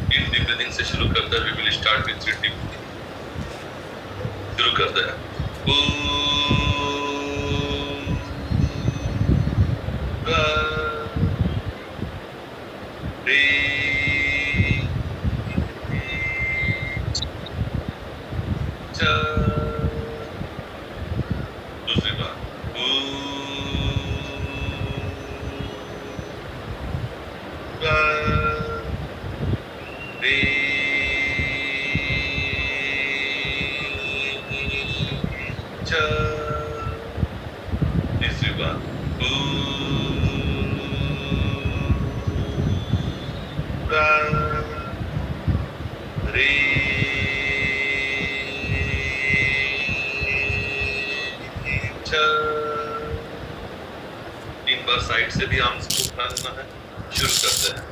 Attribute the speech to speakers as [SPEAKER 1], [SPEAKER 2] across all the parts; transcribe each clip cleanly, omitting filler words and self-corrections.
[SPEAKER 1] Deep breathing से शुरू करते हैं। We will start with 3 deep. शुरू करते हैं। दूसरी बार तीसरी बार तीन बार साइड से भी आर्म्स को उठाना है। शुरू करते हैं।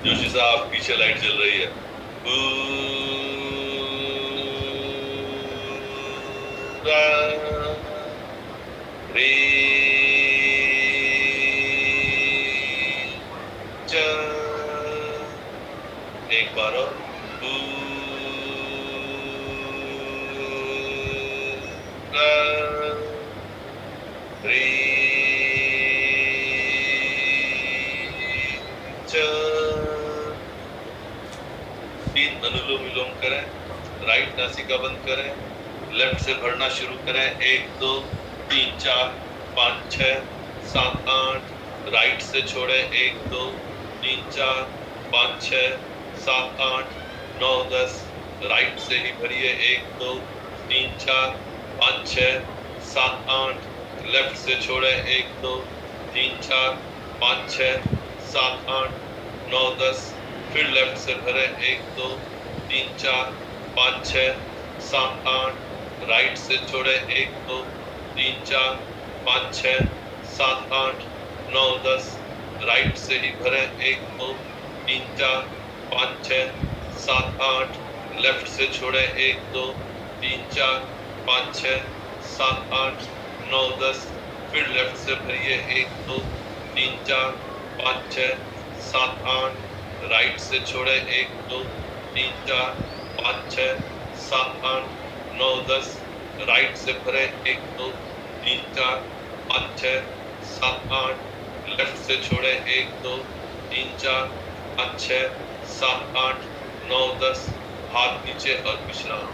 [SPEAKER 1] जोशी साहब पीछे लाइट जल रही है। एक बार और तीन अनुलोम विलोम करें। राइट नासिका बंद करें। लेफ्ट से भरना शुरू करें। 1 2 3 4 5 6 7 8। राइट से छोड़े। 1 2 3 4 5 6 7 8 9 10। राइट से ही भरिए। 1 2 3 4 5 6 7 8। लेफ्ट से छोड़े। 1 2 3 4 5 6 7 8 9 10। फिर लेफ्ट से भरे। 1 2 3 4 5 6 7 8। राइट से छोड़े। 1 2 3 4 5 6 7 8 9 10। राइट से ही भरे। 1 2 3 4 5 6 7 8। लेफ्ट से छोड़े। 1 2 3 4 5 6 7 8 9 10। फिर लेफ्ट से भरिए। 1 2 3 4 5 6 7 8। राइट से छोड़े। 1 2 3 4 5 6 7 8 9 10। राइट से भरे। 1 2 3 4 5 6 7 8। लेफ्ट से छोड़े। 1 2 3 4 5 6 7 8 9 10। हाथ नीचे और विश्राम।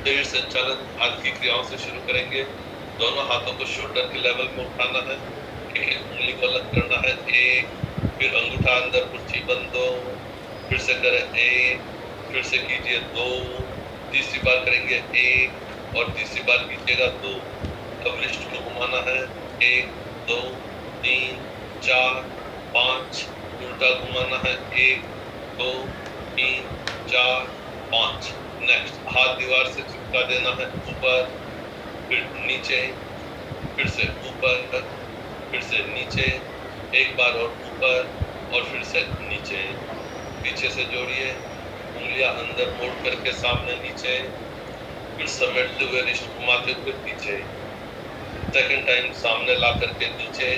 [SPEAKER 1] शरीर संचालन हाथ की क्रियाओं से शुरू करेंगे। दोनों हाथों को शोल्डर के लेवल में उठाना है। एक उंगली को अलग करना है। 1। फिर अंगूठा अंदर, कुर्सी बंद 2। फिर से करें 1। फिर से कीजिए 2। तीसरी बार करेंगे 1 और तीसरी बार कीजिएगा 2। अब रिस्ट को घुमाना है। 1 2 3 4 5। उल्टा घुमाना है। 1 2 3 4 5। नेक्स्ट हाथ दीवार से चिपका देना है। ऊपर फिर नीचे, फिर से ऊपर, फिर से नीचे। एक बार और ऊपर और फिर से नीचे। पीछे से जोड़िए। उंगलियां अंदर मोड़ करके सामने नीचे। फिर समेटते हुए रिस्ट घुमाते हुए पीछे। सेकंड टाइम सामने ला करके नीचे।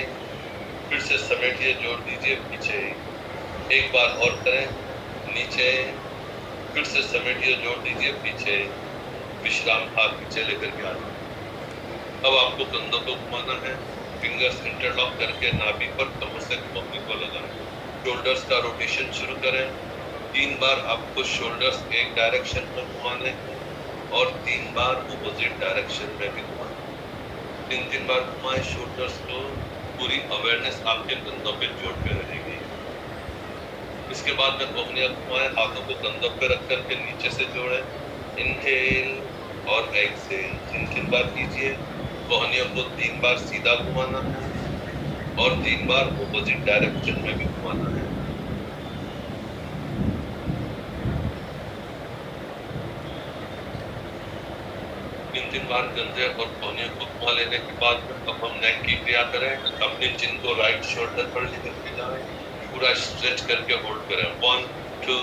[SPEAKER 1] फिर से समेटिए, जोड़ दीजिए पीछे। एक बार और करें। नीचे, फिर से समेटिए, जोड़ दीजिए पीछे। विश्राम हाथ पीछे लेकर के आ जाए। अब आपको कंधों को घुमाना है। फिंगर्स इंटरलॉक करके नाभि पर कमर से कंपनी को लगाएं। शोल्डर्स का रोटेशन शुरू करें। 3 बार आपको शोल्डर्स एक डायरेक्शन में घुमाने हैं और 3 बार अपोजिट डायरेक्शन में भी घुमाएं। 3 बार घुमाएं शोल्डर्स को। पूरी अवेयरनेस आपके कंधों पे जोड़ पे रहेगी। इसके बाद में कोहनियां घुमाएं। हाथों को कंधों पे रख करके नीचे से जोड़ें। इनहेल और एक्सहेल 3 बार कीजिए। कोहनियों को 3 बार सीधा घुमाना है और 3 बार अपोजिट डायरेक्शन में भी घुमाना है। तीन बार कंधे और कोहनियों को घुमा लेने के बाद अब हम नेक की क्रिया करें। अपने चिन को राइट शोल्डर पर लेकर के जाएं। पूरा स्ट्रेच करके होल्ड करें। 1 2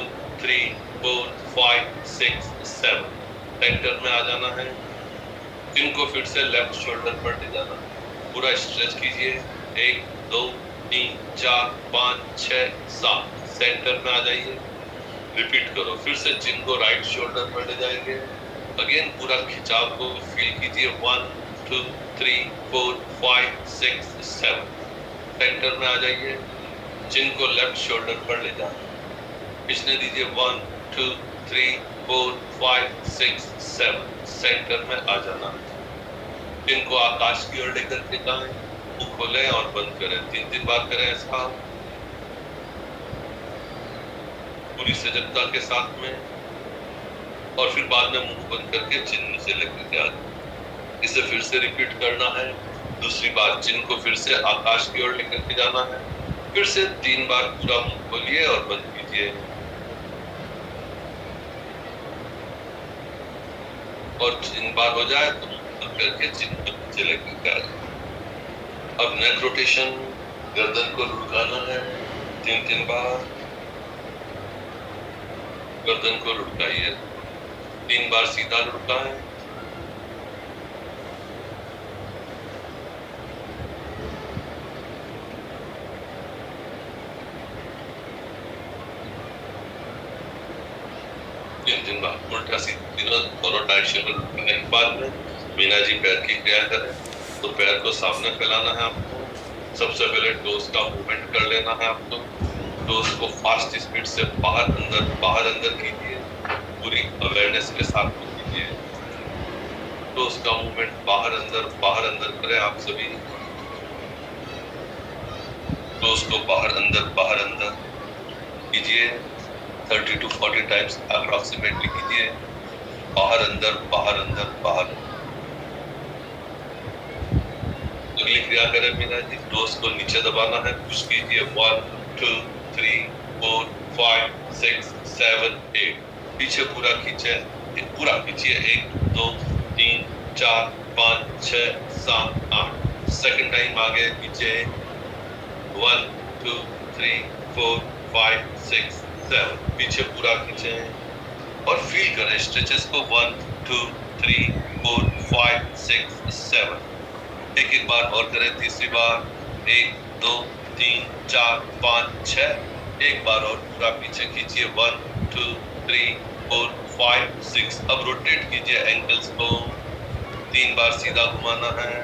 [SPEAKER 1] 3 4 5 6 7 सेंटर में आ जाना है। इनको फिर से लेफ्ट शोल्डर पर ले जाना है। पूरा स्ट्रेच कीजिए। 1 2 3 4 5 6 7 सेंटर में आ जाइए। रिपीट करो। फिर से चिन को राइट शोल्डर पर ले जाएंगे। अगेन पूरा खिंचाव को फील कीजिए। 1 2 3 4 5 6 7 सेंटर में आ जाइए। चिन को लेफ्ट शोल्डर पर ले जाना। खींचने दीजिए। 1 2 3 4 5 6 7 सेंटर में आ जाना। चिन को आकाश की ओर लेकर के जाएं। मुंह खोलें और बंद करें। 3 बार करें ऐसा पूरी सजगता के साथ में। और फिर बाद में मुंह बंद करके चिन नीचे लेकर के आ जाए। इसे फिर से रिपीट करना है। दूसरी बार चिन को फिर से आकाश की ओर लेकर के जाना है। फिर से 3 बार पूरा मुंह खोलिए और बंद कीजिए। और 3 बार हो जाए तो मुंह बंद करके चिन को नीचे लेकर के आ जाए। अब नेक रोटेशन, गर्दन को लुढ़काना है 3 बार। गर्दन को लुढ़काइए। 3 बार सीधा लुढ़काएं। तीन बार उल्टा सीधा दोनों डायरेक्शन में लुढ़कने के बाद में मीना जी पैर की क्रिया करें। तो पैर को सामने फैलाना है आपको। सबसे पहले टोस का मूवमेंट कर लेना है आपको। टोस को फास्ट स्पीड से बाहर अंदर कीजिए। पूरी अवेयरनेस के साथ कीजिए। टोस का मूवमेंट बाहर अंदर करें आप सभी। टोस को बाहर अंदर कीजिए। 30 to 40 टाइम्स अप्रॉक्सीमेटली कीजिए। बाहर अंदर। अगली क्रिया करें मीना जी। टोस को नीचे दबाना है। पुश कीजिए। 1 2 3 4 5 6 7 8 पीछे पूरा खींचे। 1 2 3 4 5 6 7 8 सेकंड टाइम आगे पीछे। 1 2 3 4 5 6 7 पीछे पूरा खींचे और फील करें स्ट्रेचेस को। 1 2 3 4 5 6 7 एक बार और करें। तीसरी बार 1 2 3 4 5 6 एक बार और पूरा पीछे खींचिए। 1 2 3 4 5 6 अब रोटेट कीजिए एंकल्स को। 3 बार सीधा घुमाना है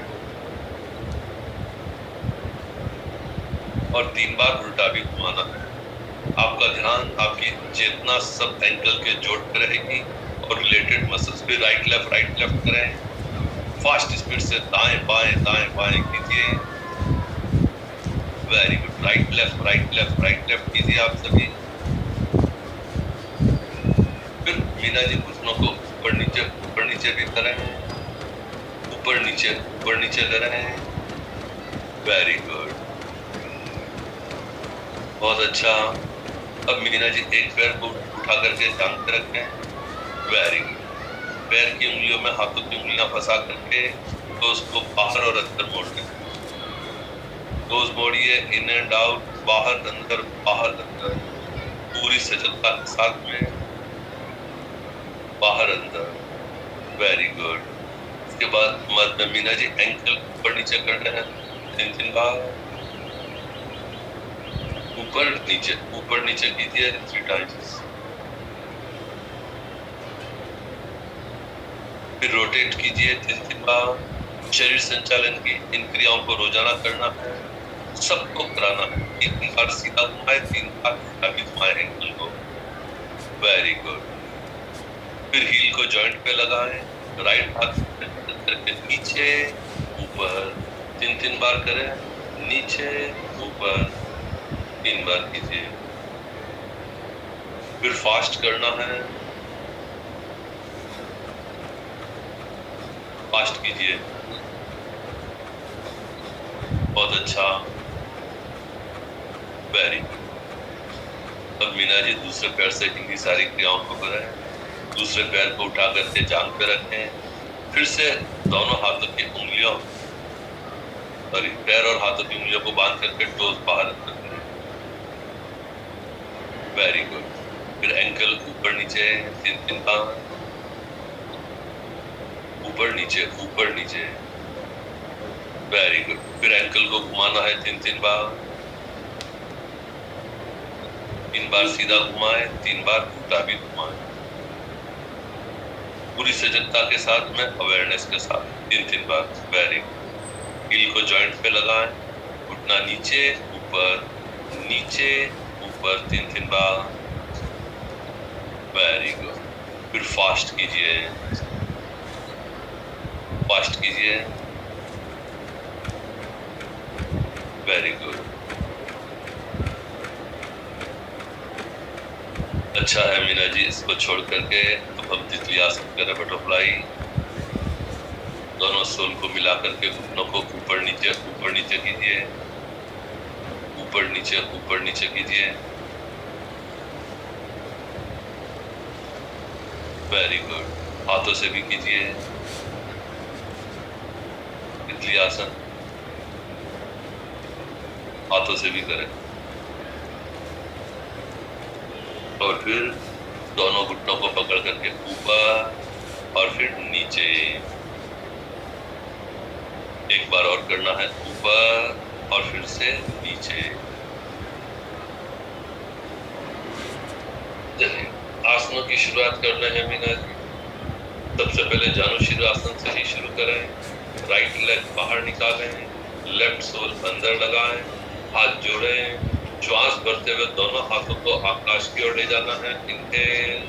[SPEAKER 1] और 3 बार उल्टा भी घुमाना है। आपका ध्यान, आपकी चेतना सब एंकल के जोड़ पर रहेगी और रिलेटेड मसल्स पे। राइट लेफ्ट करें। फास्ट स्पीड से दाएं बाएं कीजिए। Very good. राइट लेफ्ट कीजिए आप सभी। फिर मीना जी घुटनों को ऊपर नीचे भी करें। ऊपर नीचे करें। वेरी गुड, बहुत अच्छा। अब मीना जी एक पैर को उठा करके टांग पे रखें। Very good. पैर की उंगलियों में हाथों की उंगलियां फंसा करके तो उसको बाहर और अंदर मोड़ लें। रोज मोड़िए। इन एंड आउट, बाहर अंदर पूरी सजगता के साथ में। बाहर अंदर। Very good. इसके बाद मध्य में मीना जी एंकल ऊपर नीचे करते हैं 3 बार। ऊपर नीचे कीजिए 3 टाइम्स। फिर रोटेट कीजिए 3 बार। शरीर संचालन की इन क्रियाओं को रोजाना करना है, सबको कराना है। 3 बार सीधा घुमाए, 3 बार उल्टा भी घुमाए एंकल को। Very good. फिर हील को जॉइंट पे लगाएं। राइट हाथ करके नीचे ऊपर 3 बार करें। नीचे ऊपर 3 बार कीजिए। फिर फास्ट करना है। फास्ट कीजिए। बहुत अच्छा। Very good. अब मीना जी दूसरे पैर से इनकी सारी क्रियाओं को करें। दूसरे पैर को उठा करके जांघ पे रखें। फिर से दोनों हाथों की उंगलियों पैर और हाथों की उंगलियों को बांध करके टोस बाहर अंदर करें। Very good. फिर एंकल ऊपर नीचे 3-3 बार, ऊपर नीचे। Very good. फिर एंकल को घुमाना है 3-3 बार, 3 बार सीधा घुमाए, 3 बार उल्टा भी घुमाए, पूरी सजगता के साथ में, अवेयरनेस के साथ 3-3 बार। Very good. हील को जॉइंट पे लगाएं, घुटना नीचे ऊपर 3-3 बार। Very good. फिर फास्ट कीजिए, वेरी गुड। अच्छा है मीना जी, इसको छोड़ करके अब हम तितली आसन करें, बटरफ्लाई। दोनों सोल को मिला करके घुटनों को ऊपर नीचे कीजिए, ऊपर नीचे कीजिए। Very good. हाथों से भी कीजिए तितली आसन, हाथों से भी करें। और फिर दोनों घुटनों को पकड़ करके ऊपर और फिर नीचे। एक बार और करना है, ऊपर और फिर से नीचे। चलिए आसनों की शुरुआत करना है मीना जी। सबसे पहले जानुशीर आसन से ही शुरू करें। राइट लेग बाहर निकालें, लेफ्ट सोल अंदर लगाएं, हाथ जोड़ें, श्वास भरते हुए दोनों हाथों को आकाश की ओर ले जाना है। Inhale,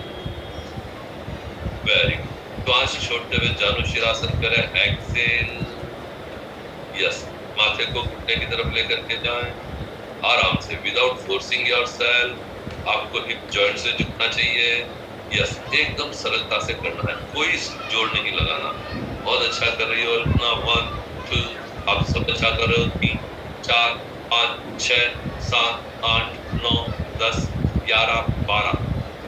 [SPEAKER 1] very good. श्वास छोड़ते हुए जानुशिरासन करें, एक्सेल, यस। माथे को घुटने की तरफ लेकर के जाएं, आराम से, विदाउट फोर्सिंग योरसेल्फ। आपको हिप जॉइंट से झुकना चाहिए, यस। एकदम सरलता से करना है, कोई जोर नहीं लगाना। बहुत अच्छा कर रही हो अपना। 1 2, आप सब अच्छा कर रहे हो। 3 4 5 6 7 8 9 10 11 12।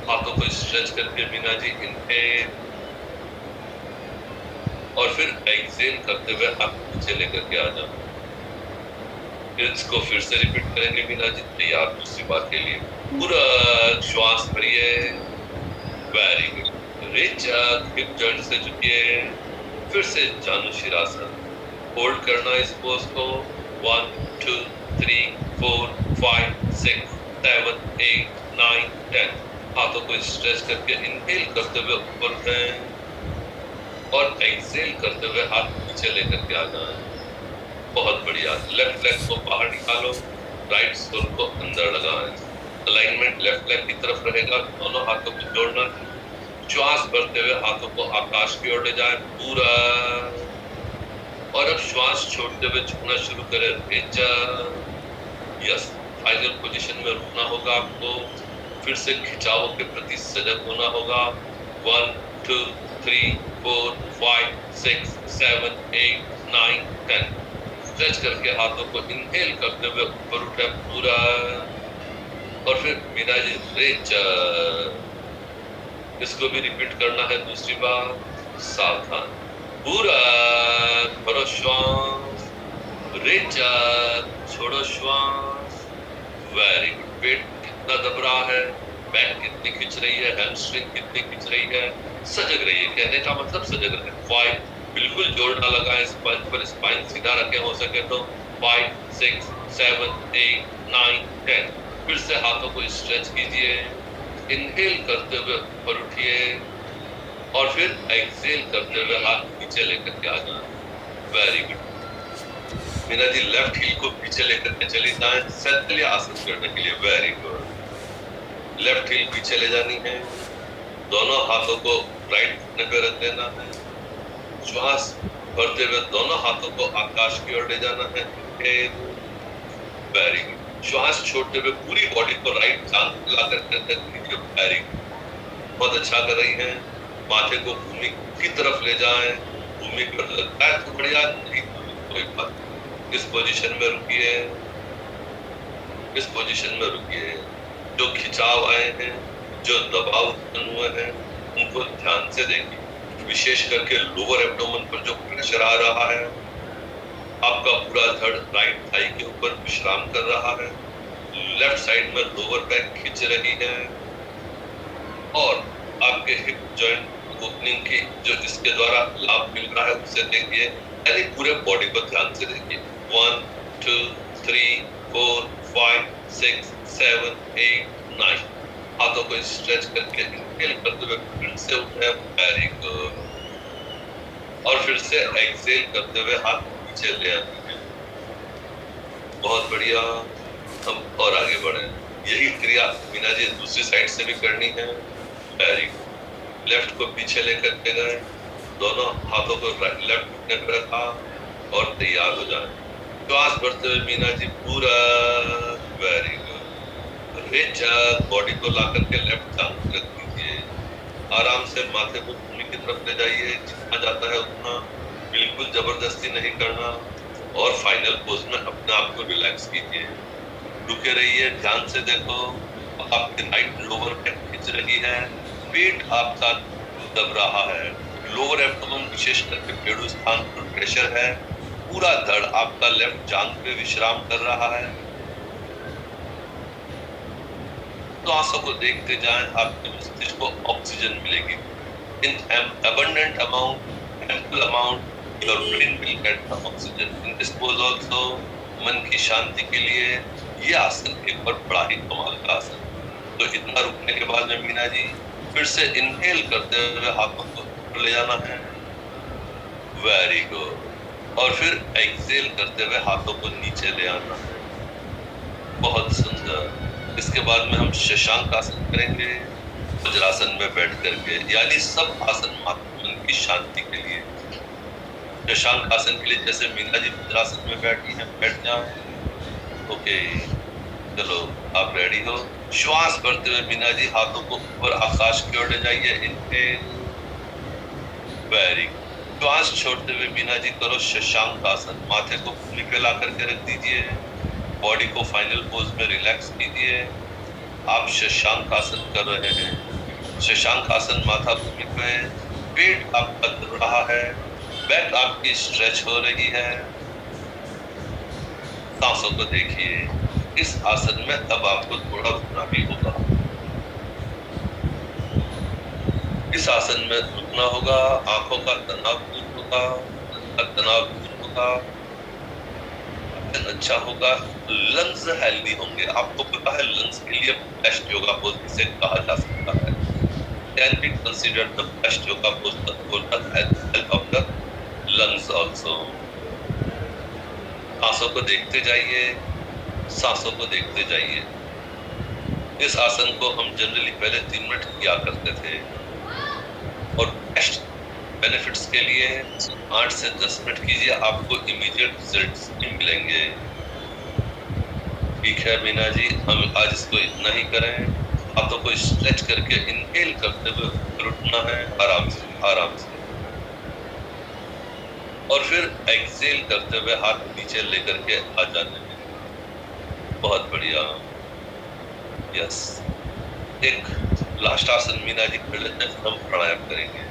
[SPEAKER 1] हाथों को स्ट्रेच करके मीना जी इनहेल और फिर एक्सेल करते हुए आप नीचे लेकर के आ जाओ। इसको फिर से रिपीट करेंगे मीना जी, तैयार दूसरी बार के लिए। पूरा श्वास भरिए, very good. Reach hip joint से झुकिए, फिर से जानुशिरासन। होल्ड करना इस पोज को। 1 2 3 4 5 6 7 8 9 10। हाथों को स्ट्रेच करके इनहेल करते हुए ऊपर उठें और एक्सेल करते हुए हाथ नीचे लेकर के आ जाएं। बहुत बढ़िया। लेफ्ट लेग को बाहर निकालो, राइट सोल को अंदर लगाएं। अलाइनमेंट लेफ्ट लेग की तरफ रहेगा, दोनों हाथों को जोड़ना। श्वास भरते हुए हाथों को आकाश की ओर ले जाएं पूरा, और अब श्वास छोड़ते हुए झुकना शुरू करें। यस। फाइनल पोजीशन में रुकना होगा आपको, फिर से खिंचाव के प्रति सजग होना होगा। 1 2 3 4 5 6 7 8 9 10। स्ट्रेच करके हाथों को इनहेल करते हुए ऊपर उठे पूरा, और फिर मीना जी रेच। इसको भी रिपीट करना है दूसरी बार। सावधान, पूरा भरो श्वास, रेचा, छोड़ो श्वास। Very good. पेट कितना दब रहा है, बैक कितनी खिंच रही है, हैमस्ट्रिंग कितनी खिंच रही है। सजग रहिए, कहने का मतलब सजग रहे। 5, बिल्कुल जोर ना लगाएं स्पाइन पर, स्पाइन सीधा रखें हो सके तो। 5 6 7 8 9 10। फिर से हाथों को स्ट्रेच कीजिए, इनहेल करते हुए ऊपर उठिए और फिर एक्सेल करते हुए हाथ नीचे लेकर के आ जाएं। Very good. Meena ji left heel को पीछे लेकर के चली जाएं शैतल्य आसन करने के लिए। Very good. लेफ्ट हील पीछे ले जानी है, दोनों हाथों को राइट घुटने पे रख देना है। श्वास भरते हुए दोनों हाथों को आकाश की ओर ले जाना है। Very good. श्वास छोड़ते हुए पूरी बॉडी को राइट जांघ ला करके नीचे। Very good. बहुत अच्छा कर रही हैं। माथे को भूमि की तरफ ले जाएं। भूमि पर लगता है तो बढ़िया, नहीं कोई बात। इस पोजीशन में रुकिए, इस पोजीशन में रुकिए। जो खिंचाव आए हैं, जो दबाव उत्पन्न हुए हैं, उनको ध्यान से देखिए। विशेष करके लोअर एब्डोमेन पर जो प्रेशर आ रहा है, आपका पूरा धड़ राइट थाई के ऊपर विश्राम कर रहा है। लेफ्ट साइड में लोअर बैक खींच रही है और आपके हिप जॉइंट ओपनिंग की जो इसके द्वारा लाभ मिल रहा है उसे देखिए, यानी पूरे बॉडी को ध्यान से देखिए। 1 2 3 4 5 6 7 8 9 हाथों को स्ट्रेच करके इनहेल करते हुए फिर से उठे, वेरी गुड, और फिर से एक्सेल करते हुए हाथ पीछे ले आते हैं, बहुत बढ़िया। हम और आगे बढ़े, यही क्रिया मीना जी दूसरी साइड से भी करनी है, वेरी गुड। लेफ्ट को पीछे लेकर के गए, दोनों हाथों को लेफ्ट घुटने पर रखा और तैयार हो जाए। श्वास भरते हुए मीना जी पूरा, वेरी गुड। बॉडी को ला करके लेफ्ट टांग रख दीजिए, आराम से माथे को भूमि की तरफ ले जाइए, जितना जाता है उतना, बिल्कुल जबरदस्ती नहीं करना, और फाइनल पोज में अपने आप को रिलैक्स कीजिए। रुके रहिए, ध्यान से देखो, आपकी राइट लोअर बैक खिंच रही है, पेट आपका दब रहा है, लोअर एब्डोमेन विशेष करके पेड़ू स्थान पर प्रेशर है, पूरा धड़ आपका लेफ्ट जांघ पे विश्राम कर रहा है। श्वासों को देखते जाएं, आपके मस्तिष्क को ऑक्सीजन मिलेगी। इन abundant amount, ample amount, your brain will get the oxygen. In this pose also, मन की शांति के लिए ये आसन एक बार बड़ा ही कमाल का आसन। तो इतना रुकने के बाद में मीना जी फिर से इनहेल करते हुए हाथों को ऊपर ले जाना है, वेरी गुड, और फिर एक्सेल करते हुए हाथों को नीचे ले आना है, बहुत सुंदर। इसके बाद में हम शशांक आसन करेंगे, वज्रासन में बैठ करके, यानी सब आसन मन की शांति के लिए। शशांक आसन के लिए जैसे मीना जी वज्रासन में बैठी हैं, बैठ जाएं। ओके, चलो आप रेडी हो। श्वास भरते हुए मीना जी हाथों को ऊपर आकाश की ओर ले जाइए, इनहेल, वेरी गुड। श्वास छोड़ते हुए मीना जी करो शशांक आसन, माथे को भूमि पे ला करके रख दीजिए, बॉडी को फाइनल पोज में रिलैक्स कीजिए। आप शशांक आसन कर रहे हैं, शशांक आसन, माथा भूमि पे, पेट आपका दब रहा है, बैक आपकी स्ट्रेच हो रही है। सांसों को देखिए, इस आसन में अब आपको थोड़ा रुकना भी होगा, इस आसन में रुकना होगा, आंखों का तनाव दूर होगा, तनाव दूर होगा, अच्छा होगा, लंग्स हेल्दी होंगे। आपको पता है लंग्स के लिए बेस्ट योगा पोज किसे कहा जा सकता है, can be considered the best yoga pose for the health of the lungs also. सांसों को देखते जाइए, सांसों को देखते जाइए। इस आसन को हम जनरली पहले 3 मिनट किया करते थे, और बेस्ट बेनिफिट्स के लिए 8 से 10 मिनट कीजिए, आपको इमीडिएट रिजल्ट्स मिलेंगे। ठीक है मीना जी, हम आज इसको इतना ही करें, हाथों को स्ट्रेच करके इनहेल करते हुए उठना है, आराम से आराम से, और फिर एक्सेल करते हुए हाथ नीचे लेकर के आ जाने हैं, बहुत बढ़िया, यस। एक लास्ट आसन मीना जी कर लेते हैं, हम प्राणायाम करेंगे।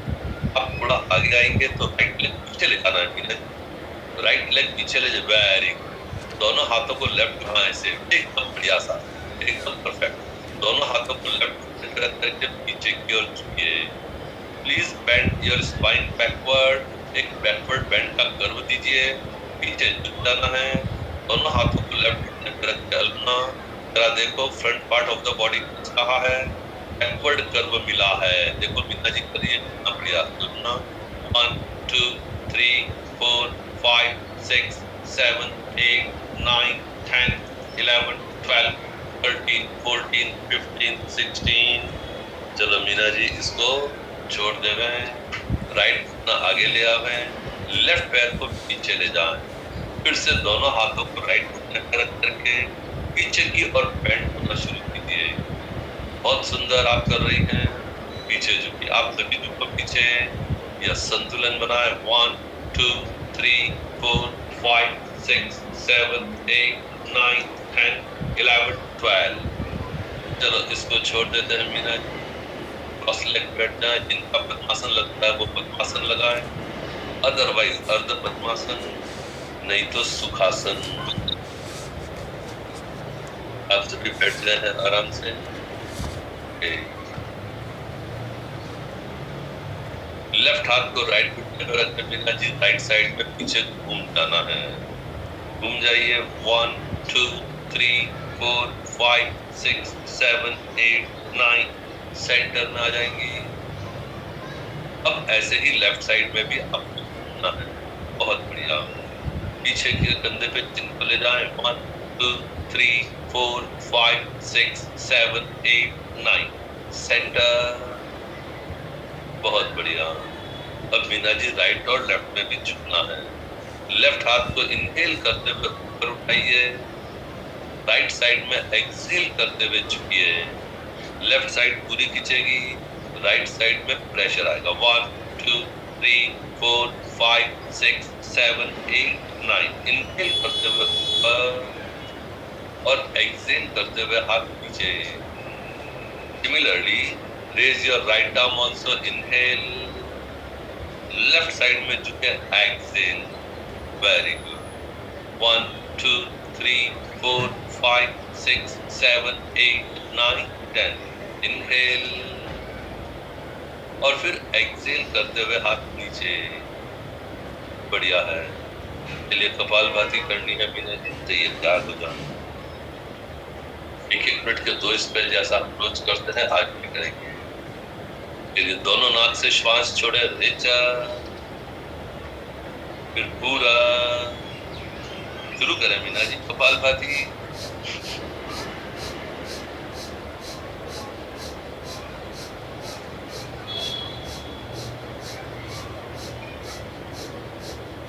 [SPEAKER 1] आप थोड़ा आगे आएंगे तो राइट लेग पीछे ले जाना है मीना जी, राइट लेग पीछे ले जाए, वेरी गुड। दोनों हाथों को लेफ्ट घुमाएं से, एकदम बढ़िया सा, एकदम परफेक्ट। दोनों हाथों को लेफ्ट करके पीछे की ओर झुकिए, please bend your spine backward, एक बैकवर्ड बेंड का कर्व दीजिए, पीछे झुक जाना है, दोनों हाथों को लेफ्ट रख के हलना, जरा देखो front part of the body कहाँ है, बैकवर्ड कर्व मिला है, देखो मीना जी करिए, कितना बढ़िया, हलना, 1 2 3 4 5 6 7 8 9 10 11 12 13 14 15 16। चलो मीना जी इसको छोड़ देवे, राइट अपना आगे ले आवे, लेफ्ट पैर को पीछे ले जाएं, फिर से दोनों हाथों को राइट घुटने पर रख करके पीछे की ओर बेंड होना शुरू कीजिए। बहुत सुंदर आप कर रही हैं, पीछे झुकिए, आप सभी झुको पीछे, या संतुलन बनाए, 1 2 3 4 5 6 7 8 9 10 11 12। चलो इसको छोड़ देते हैं मीना जी, क्रॉस लेग बैठ जाए, जिनका पद्मासन लगता है वो पद्मासन लगाए, अदरवाइज अर्ध पद्मासन, नहीं तो सुखासन। आप सभी बैठ गए हैं आराम से। लेफ्ट हाथ को राइट घुटने पर रखकर बिना जी राइट साइड में पीछे घूम जाना है। घूम जाइए 1 2 3 4 5 6 7 8 9 सेंटर में आ जाएंगी। अब ऐसे ही लेफ्ट साइड में भी आपको घूमना है। बहुत बढ़िया। पीछे के कंधे पे चिन्ह को ले जाएं। 1 2 3 4 5 6 7 8 9 सेंटर। बहुत बढ़िया। अब मीना जी राइट और लेफ्ट में भी झुकना है। लेफ्ट हाथ को इनहेल करते हुए ऊपर उठाइए। राइट साइड में एक्सहेल करते हुए झुकिए। लेफ्ट साइड पूरी खींचेगी, राइट साइड में प्रेशर आएगा। 1 2 3 4 5 6 7 8 9 इनहेल करते हुए ऊपर और एक्सहेल करते हुए हाथ नीचे। Similarly raise your right arm also. Inhale, left side में झुके, एक्सहेल। Very good. 1 2 3 4 5 6 7 8 9 10 इनहेल और फिर एक्सहेल करते हुए हाथ नीचे। बढ़िया है। चलिए कपालभाति करनी है मीना जी, तो ये तैयार हो जाना। एक मिनट के 2 स्पेल जैसा अप्रोच करते हैं, आज भी करेंगे। चलिए दोनों नाक से श्वास छोड़े, रेचा, फिर पूरा। शुरू करें मीना जी कपालभाति।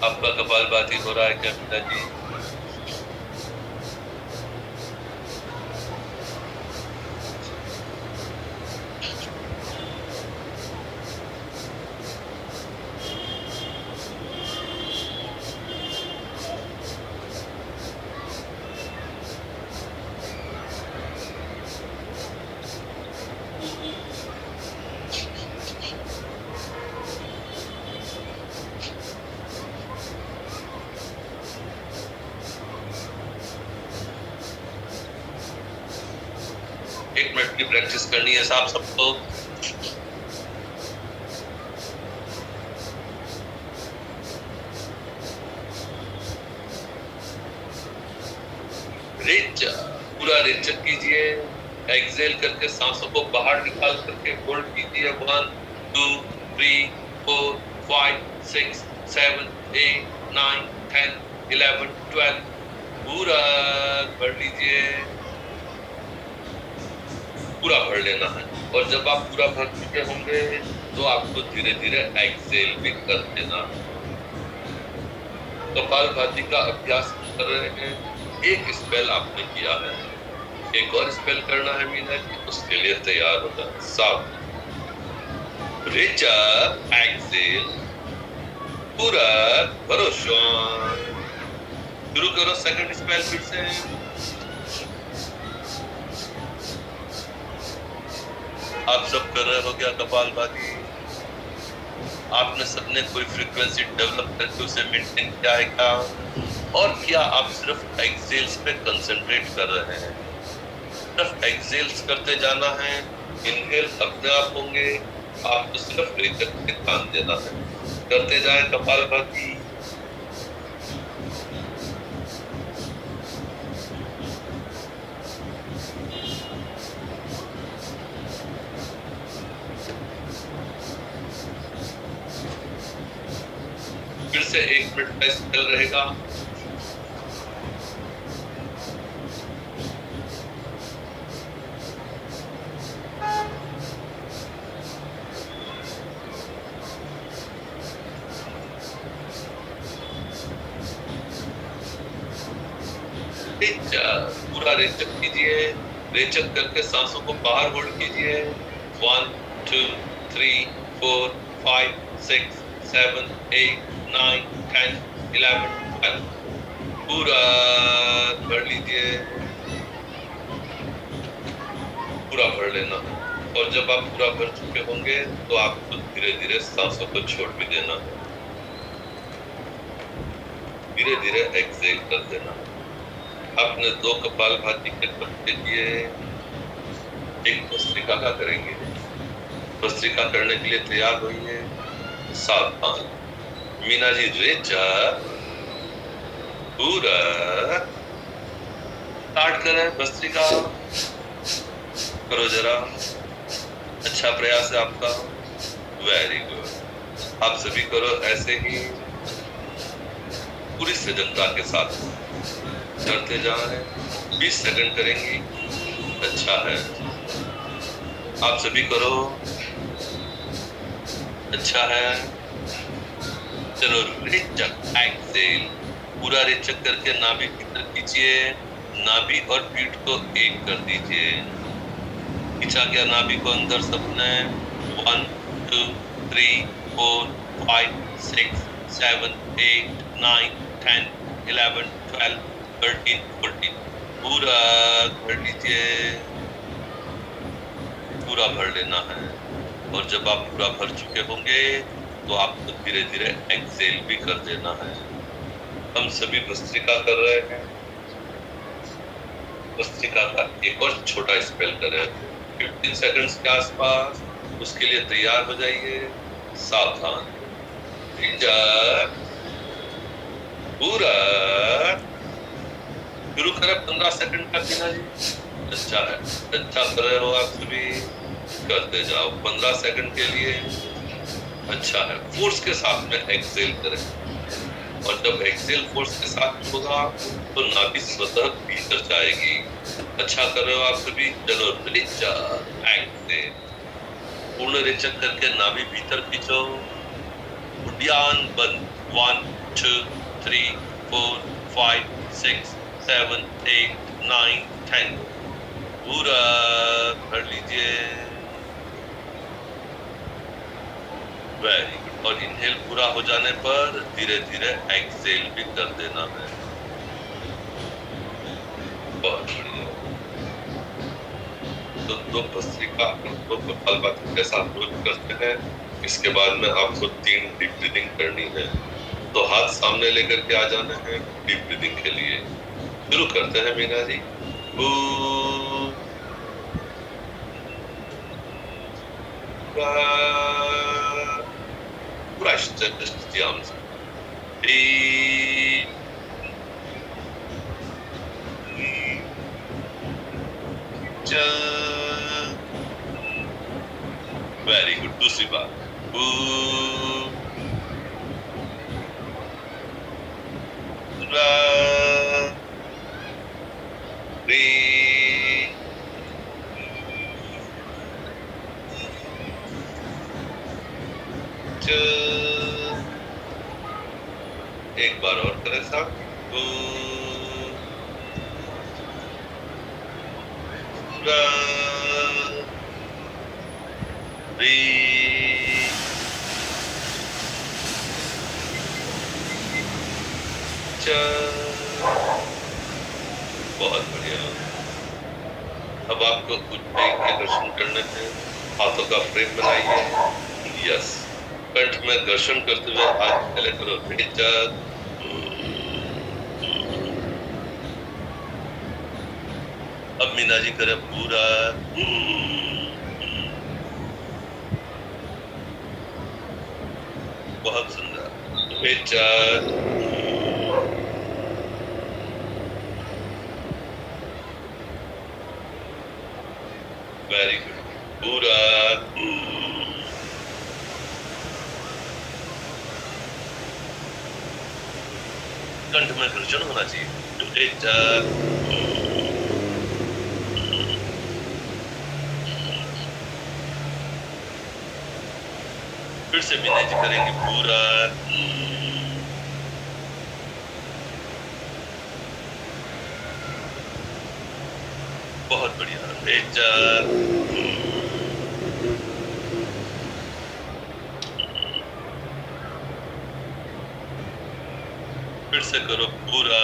[SPEAKER 1] आपका कपालभाति हो रहा है क्या मीना जी? एक मिनट की प्रैक्टिस करनी है साहब सबको। रेचा, पूरा रेचक कीजिए। एक्सहेल करके सांसों को बाहर निकाल करके होल्ड कीजिए। 1 2 3 4 5 6 7 8 9 10 11 12 पूरा भर लीजिए। पूरा भर लेना है और जब आप पूरा भर चुके होंगे तो आपको धीरे धीरे एक्सहेल भी कर देना है। कपालभाति का अभ्यास कर रहे हैं। एक स्पेल आपने किया है, एक और स्पेल करना है मीना जी, उसके लिए तैयार हो जाए। साफ रेचा, एक्सहेल, पूरा भरो श्वास। शुरू करो सेकंड स्पेल फिर से। आप सब कर रहे हो क्या कपालभाति? आपने सबने कोई फ्रीक्वेंसी डेवलप करके उसे मेंटेन किया है क्या? और क्या आप सिर्फ एक्सहेल्स पे कंसंट्रेट कर रहे हैं? सिर्फ एक्सहेल्स करते जाना है, इनहेल अपने आप होंगे। आपको सिर्फ रेचक पे ध्यान देना है। करते जाए कपालभाति। फिर से 1 मिनट का स्पेल रहेगा। पूरा रेचक कीजिए। रेचक करके सांसों को बाहर होल्ड कीजिए। 1 2 3 4 5 6 7 8 9 10 11 12 पूरा भर लीजिए। पूरा भर लेना और जब आप पूरा भर चुके होंगे तो आपको धीरे धीरे सांसों को छोड़ भी देना। धीरे धीरे एक्सहेल कर देना। आपने 2 कपालभाति के पत्ते किए, एक भस्त्रिका का करेंगे। भस्त्रिका करने के लिए तैयार होइए, सावधान। मीना जी रेचा पूरा स्टार्ट करें, भस्त्रिका करो जरा। अच्छा प्रयास है आपका, वेरी गुड। आप सभी करो ऐसे ही पूरी सजगता के साथ करते जा रहे हैं। 20 सेकंड करेंगी, अच्छा है। आप सभी करो, अच्छा है। चलो रेचक एक्सेल, पूरा रेचक करके नाभि भीतर खींचिए, नाभि और पीठ को एक कर दीजिए। खींचा गया नाभि को अंदर सबने। 1 2 3 4 5 6 7 8 9 10 11 12 13 14 पूरा भर लीजिए, पूरा भर लेना है। और जब आप पूरा भर चुके होंगे तो आपको धीरे धीरे एक्सेल भी कर देना है। हम सभी भस्त्रिका कर रहे हैं। भस्त्रिका का एक और छोटा स्पेल करें 15 सेकंड्स के आसपास, उसके लिए तैयार हो जाइए, सावधान। पूरा शुरू करें 15 सेकंड का। मीना जी अच्छा है, अच्छा कर रहे हो आप सभी, करते जाओ 15 सेकंड के लिए। अच्छा है, फोर्स के साथ में एक्सेल करें, और जब एक्सेल फोर्स के साथ होगा तो नाभि स्वतः भीतर जाएगी। अच्छा कर रहे हो आप सभी, चलो एक्सेल पूर्ण रेचक करके नाभि भीतर खींचो, उद्यान बंद। 1 2 3 4 5 6 7 8 9 10 पूरा भर लीजिए, वेरी गुड। और इनहेल पूरा हो जाने पर धीरे धीरे एक्सेल भी कर देना है, बहुत बढ़िया। तो 2 भस्त्रिका और 2 कपालभाति के साथ रोज करते हैं। इसके बाद में आपको 3 डीप ब्रीदिंग करनी है। तो हाथ सामने लेकर के आ जाना है डीप ब्रीदिंग के लिए। शुरू करते हैं मीना जी। पूरा ध्यान से वेरी गुड। दूसरी बार एक बार और करें साहब। बहुत बढ़िया। अब आपको उज्जैन के दर्शन करने थे, हाथों का फ्रेम बनाइए। यस, कंठ में दर्शन करते हुए हाथ पहले करो रेचक, अब मीना जी करे पूरा। बहुत सुंदर रेचक, वेरी गुड पूरा। कंठ में घर्षण होना चाहिए। रेचक, फिर से मैनेज करेंगे पूरा। बहुत बढ़िया रेचक, फिर से करो पूरा।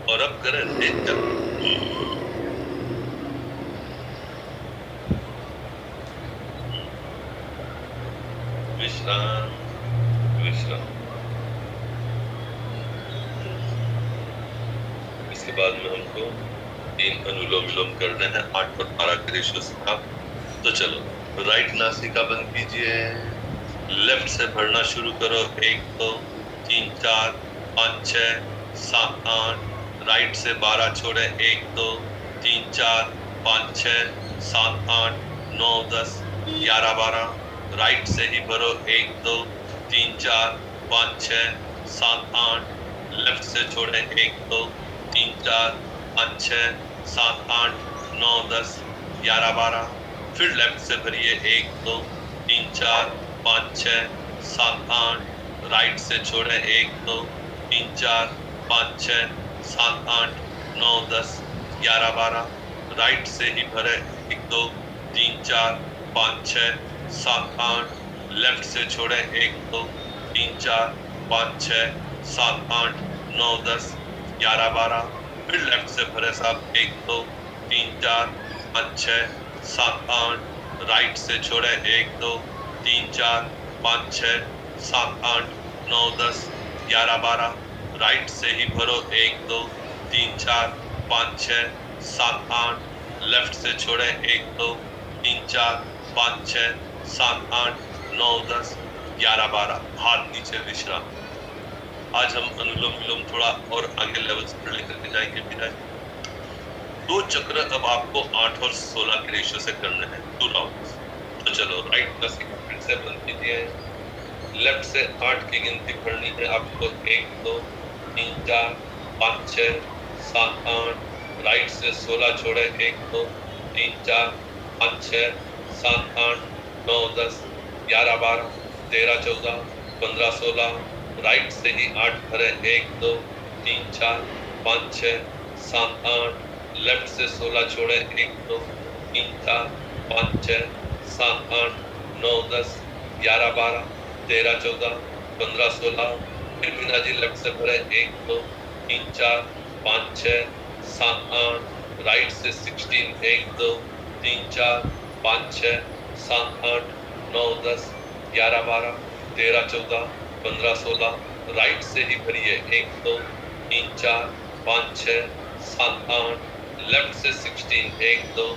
[SPEAKER 1] और अब करें रेचक, विश्राम। इसके बाद में हमको 3 अनुलोम विलोम करने हैं 8 और 12 के रेशियो से। तो चलो राइट नासिका बंद कीजिए, लेफ्ट से भरना शुरू करो। 1 2 3 4 5 6 7 8। राइट से 12 छोड़े। 1 2 3 4 5 6 7 8 9 10 11 12। राइट से ही भरो। 1 2 3 4 5 6 7 8। लेफ्ट से छोड़े। 1 2 3 4 5 6 7 8 9 10 11 12। फिर लेफ्ट से भरिए। 1 2 3 4 5 6 7 8। राइट से छोड़े। 1 2 3 4 5 6 7 8 9 10 11 12। राइट से ही भरे। 1 2 3 4 5 6 7 8। लेफ्ट से छोड़े। 1 2 3 4 5 6 7 8 9 10 11 12। फिर लेफ्ट से भरे साहब। 1 2 3 4 5 6 7 8। राइट से छोड़े। 1 2 3 4 5 6 7 8 9 10 11 12। राइट से ही भरो। 1 2 3 4 5 6 7 8। लेफ्ट से छोड़े। 1 2 3 4 5 6 7 8 9 10 11 12। हाथ नीचे विश्राम। आज हम अनुलोम विलोम थोड़ा और आगे लेवल्स पर लेकर के जाएंगे। बिना 2 चक्र अब आपको 8 और 16 के रेशियो से करने हैं, 2 राउंड्स। तो चलो राइट नासिका फिर से बंद कीजिए, लेफ्ट से 8 की गिनती भरनी है आपको। 1 2 3 4 5 6 7 8। राइट से 16 छोड़े। 1 2 3 4 5 6 7 8 9 10 11 12 13 14 15 16। राइट से ही 8 भरे। 1 2 3 4 5 6 7 8। लेफ्ट से 16 छोड़े। 1 2 3 4 5 6 7 8 9 10 11 12 13 14 15 16। फिर मीना जी लेफ्ट से भरे। 1 2 3 4 5 6 7 8। राइट से 16। 1 2 3 4 5 6 7 8 9 10 11 12 13 14 15 16। राइट से ही भरिए। 1 2 3 4 5 6 7 8। लेफ्ट से 16। 1 2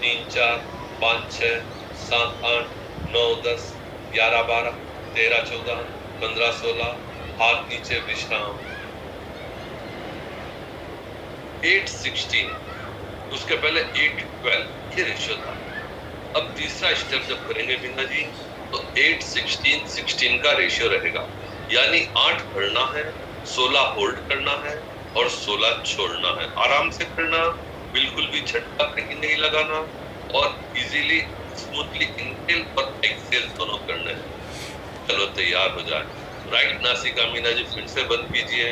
[SPEAKER 1] 3 4 5 6 7 8 9 10 11 12 13 14 15 16। हाथ नीचे विश्राम। 8 16, उसके पहले 8 12 ये रेशियो था। अब तीसरा स्टेप जब करेंगे बिना जी तो 8 16 16 का रेशियो रहेगा, यानी 8 भरना है, 16 होल्ड करना है और 16 छोड़ना है। आराम से करना, बिल्कुल भी झटका कहीं नहीं लगाना और इजीली स्मूथली इनहेल और एक्सहेल दोनों करने हैं। चलो तैयार हो जाए। राइट नासिका मीना जी फिर से बंद कीजिए,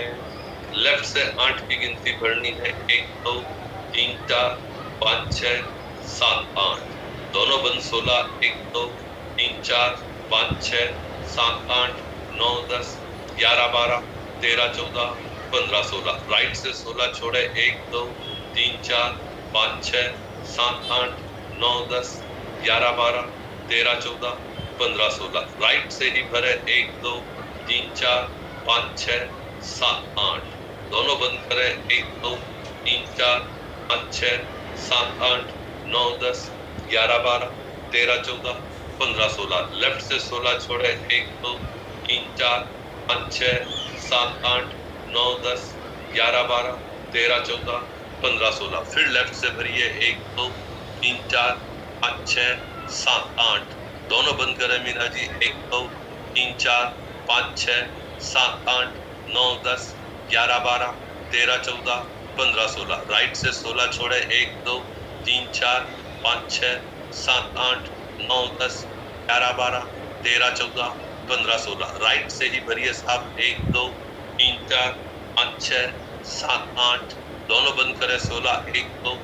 [SPEAKER 1] लेफ्ट से 8 की गिनती भरनी है। 1 2 3 4 5 6 7 8। दोनों बंद। 16 1 2 3 4 5 6 7 8 9 10 11 12 13 14 15 16। राइट से 16 छोड़े। 1 2 3 4 5 6 7 8 9 10 11 12 13 14 15 16। राइट से ही भरे। 1 2 3 4 5 6 7 8। दोनों बंद करें। 1 2 3 4 5 6 7 8 9 10 11 12 13 14 15 16। लेफ्ट से 16 छोड़े। 1 2 3 4 5 6 7 8 9 10 11 12 13 14 15 16। फिर लेफ्ट से भरिए। 1 2 3 4 5 6 7 8। दोनों बंद करें मीना जी। 1 2 3 4 5 6 7 8 9 10 11 12 13 14 15 16। राइट से 16 छोड़े। 1 2 3 4 5 6 7 8 9 10 11 12 13 14 15 16। राइट से ही भरिए साहब। 1 2 3 4 5 6 7 8। दोनों बंद करें। 16 1 2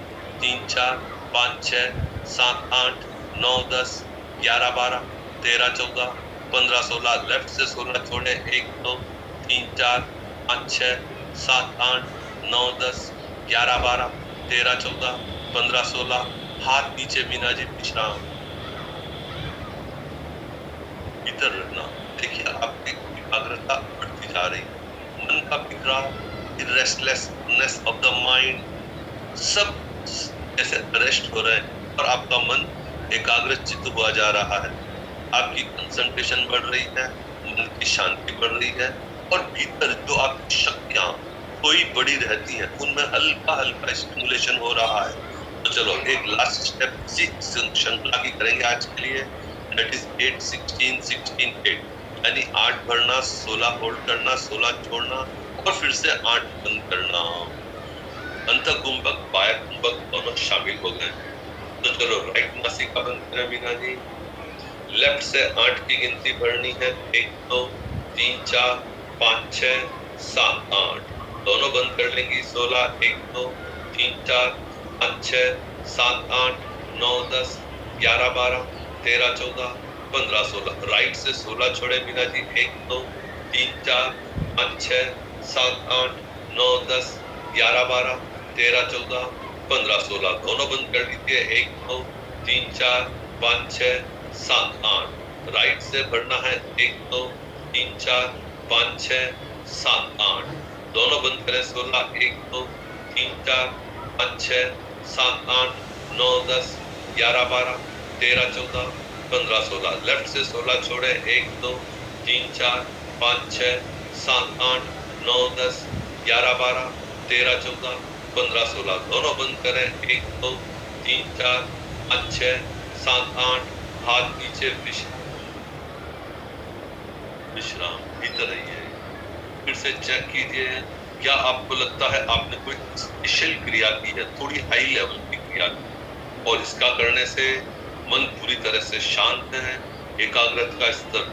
[SPEAKER 1] 3 4 5 6 7 8 9 10 11 12 13 14 15 16। लेफ्ट से 16 छोड़े। 1 2 3 4 5 6 7 8 9 10 11 12 13 14 15 16। हाथ नीचे मीना जी विश्राम। इधर रहना। देखिए आपकी एकाग्रता बढ़ती जा रही है, मन का बिखराव रेस्टलेसनेस ऑफ द माइंड, सब ऐसे अरेस्ट हो रहे हैं और आपका मन एकाग्रचित्त हुआ जा रहा है। आपकी कंसंट्रेशन बढ़ रही है, मन की शांति बढ़ रही है और भीतर जो आपकी शक्तियां कोई बड़ी रहती हैं उनमें हल्का हल्का स्टिमुलेशन हो रहा है। तो चलो एक लास्ट स्टेप इसी श्रृंखला की करेंगे आज के लिए, दैट इज 8 16 16 8, यानी 8 भरना, 16 होल्ड करना, 16 छोड़ना और फिर से 8 बंद करना। अंतः कुंभक बाह्य कुंभक दोनों शामिल हो गए। तो चलो राइट नासिका बंद करें मीना जी। लेफ्ट से 8 की गिनती भरनी है, 1 2 3 4 5 6 7 8, दोनों बंद कर लेंगी। 16 1 2 3 4 5 6 7 8 9 10 11 12 13 14 15 16, राइट से 16 छोड़े मीना जी। 1 2 3 4 5 6 7 8 9 10 11 12 13 14 15 16, दोनों बंद कर दीजिए। 1 2 3 4 5 6 7 8, राइट से भरना है। 1 2 3 4 5 6 7 8, दोनों बंद करें। 16 1 2 3 4 5 6 7 8 9 10 11 12 13 14 15 16, लेफ्ट से 16 छोड़े। 1 2 3 4 5 6 7 8 9 10 11 12 13 14 15 16, दोनों बंद करें। 1 2 3 4 5 6 7 8, हाथ नीचे, विश्राम, भीतर रहिए। फिर से चेक कीजिए, क्या आपको लगता है आपने कोई स्पेशल क्रिया की है, थोड़ी हाई लेवल की क्रिया की, और इसका करने से मन पूरी तरह से शांत है, एकाग्रता का स्तर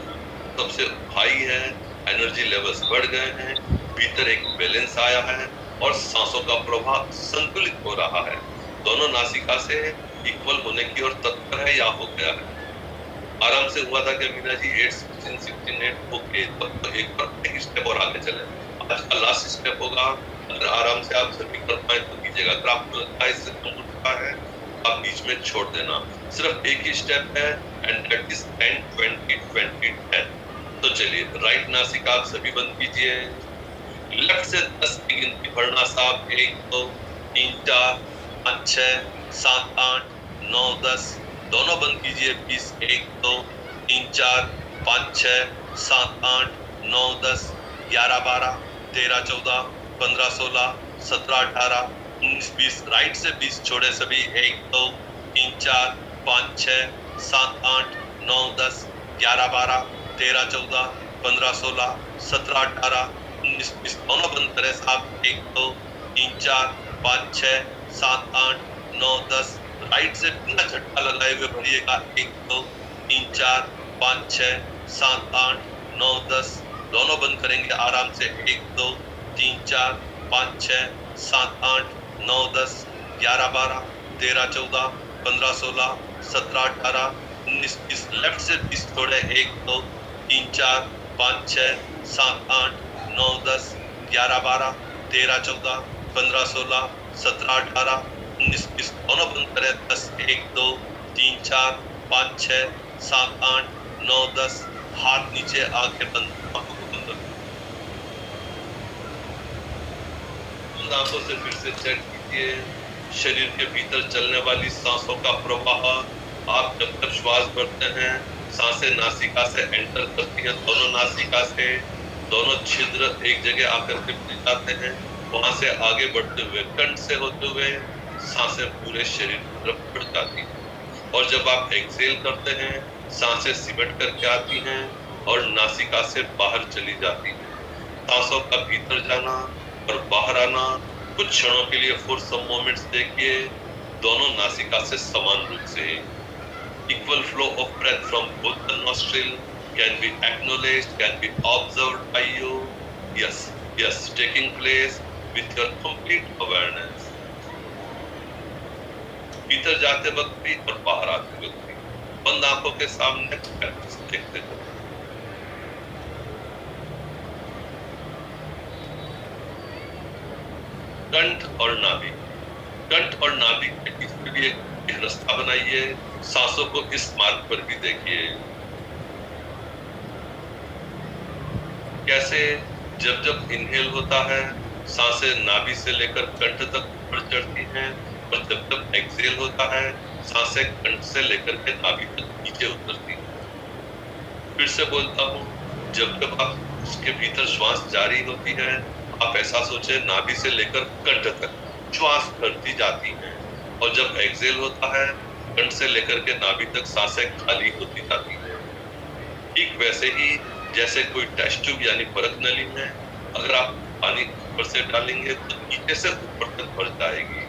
[SPEAKER 1] सबसे हाई है, एनर्जी लेवल्स बढ़ गए हैं, भीतर एक बैलेंस आया है और सांसों का प्रवाह संतुलित हो रहा है। दोनों नासिका से इक्वल होने की ओर तत्पर है या हो गया है। आराम से हुआ था कि मीना जी 8 16 16 8, ओके। तो एक स्टेप और आगे चले। आज का लास्ट स्टेप होगा, अगर आराम से आप सभी कर पाए तो कीजिएगा, अगर आपको लगता है इससे कम उठ रहा है आप बीच में छोड़ देना। सिर्फ एक ही स्टेप है एंड दैट इज 10 20 20 10। तो चलिए राइट नासिका आप सभी बंद कीजिए। लेफ्ट से 10 की गिनती भरना साहब। 1 2 3 4 5 6 7 8 9 10, दोनों बंद कीजिए। 20 1 2 3 4 5 6 7 8 9 10 11 12 13 14 15 16 17 18 19 20, राइट से 20 छोड़े सभी। 1 2 3 4 5 6 7 8 9 10 11 12 13 14 15 16 17 18 19 20, दोनों बंद करें साहब। 1 2 3 4 5 6 7 8 9 10, राइट से बिना झटका लगाए हुए भरिएगा। 1 2 3 4 5 6 7 8 9 10, दोनों बंद करेंगे आराम से। 1 2 3 4 5 6 7 8 9 10 11 12 13 14 15 16 17 18 19 20, लेफ्ट से 20 छोड़े। 1 2 3 4 5 6 7 8 9 10 11 12 13 14 15 16 17 18 19 20, दोनों बंद करें। 10 1 2 3 4 5 6 7 8 9 10, हाथ नीचे, आंखें बंद, आंखों को बंद आंखों से फिर से चेक कीजिए शरीर के भीतर चलने वाली सांसों का प्रवाह। आप जब तक श्वास भरते हैं सांसें नासिका से एंटर करती हैं, दोनों नासिका से दोनों छिद्र एक जगह आकर के मिल जाते हैं, वहां से आगे बढ़ते हुए कंठ से होते हुए सांसें पूरे शरीर की तरफ बढ़ जाती हैं। और जब आप एक्सेल करते हैं सांसें सिमट करके आती हैं और नासिका से बाहर चली जाती हैं। सांसों का भीतर जाना और बाहर आना कुछ क्षणों के लिए फॉर सम मोमेंट्स देखिए, दोनों नासिका से समान रूप से। Equal flow of breath from both the nostril can be acknowledged, can be observed by you. Yes, taking place with your complete awareness. भीतर जाते वक्त भी और बाहर आते वक्त भी बंद आंखों के सामने प्रैक्टिस देखते जाओ। कंठ और नाभि, कंठ और नाभि के बीच में भी एक रास्ता बनाइए। सांसों को इस मार्ग पर भी देखिए कैसे जब जब इनहेल होता है सांसें नाभि से लेकर कंठ तक ऊपर चढ़ती हैं और जब तक एक्सहेल होता है सांसें कंठ से लेकर के नाभि तक नीचे उतरती हैं। फिर से बोलता हूँ, जब जब आप उसके भीतर श्वास जारी होती है आप ऐसा सोचे नाभि से लेकर कंठ तक श्वास भरती जाती है और जब एक्सहेल होता है कंठ से लेकर के नाभि तक सांसें खाली होती जाती है। ठीक वैसे ही जैसे कोई टेस्ट ट्यूब यानी परख नली में अगर आप पानी ऊपर से डालेंगे तो नीचे से ऊपर तक भर जाएगी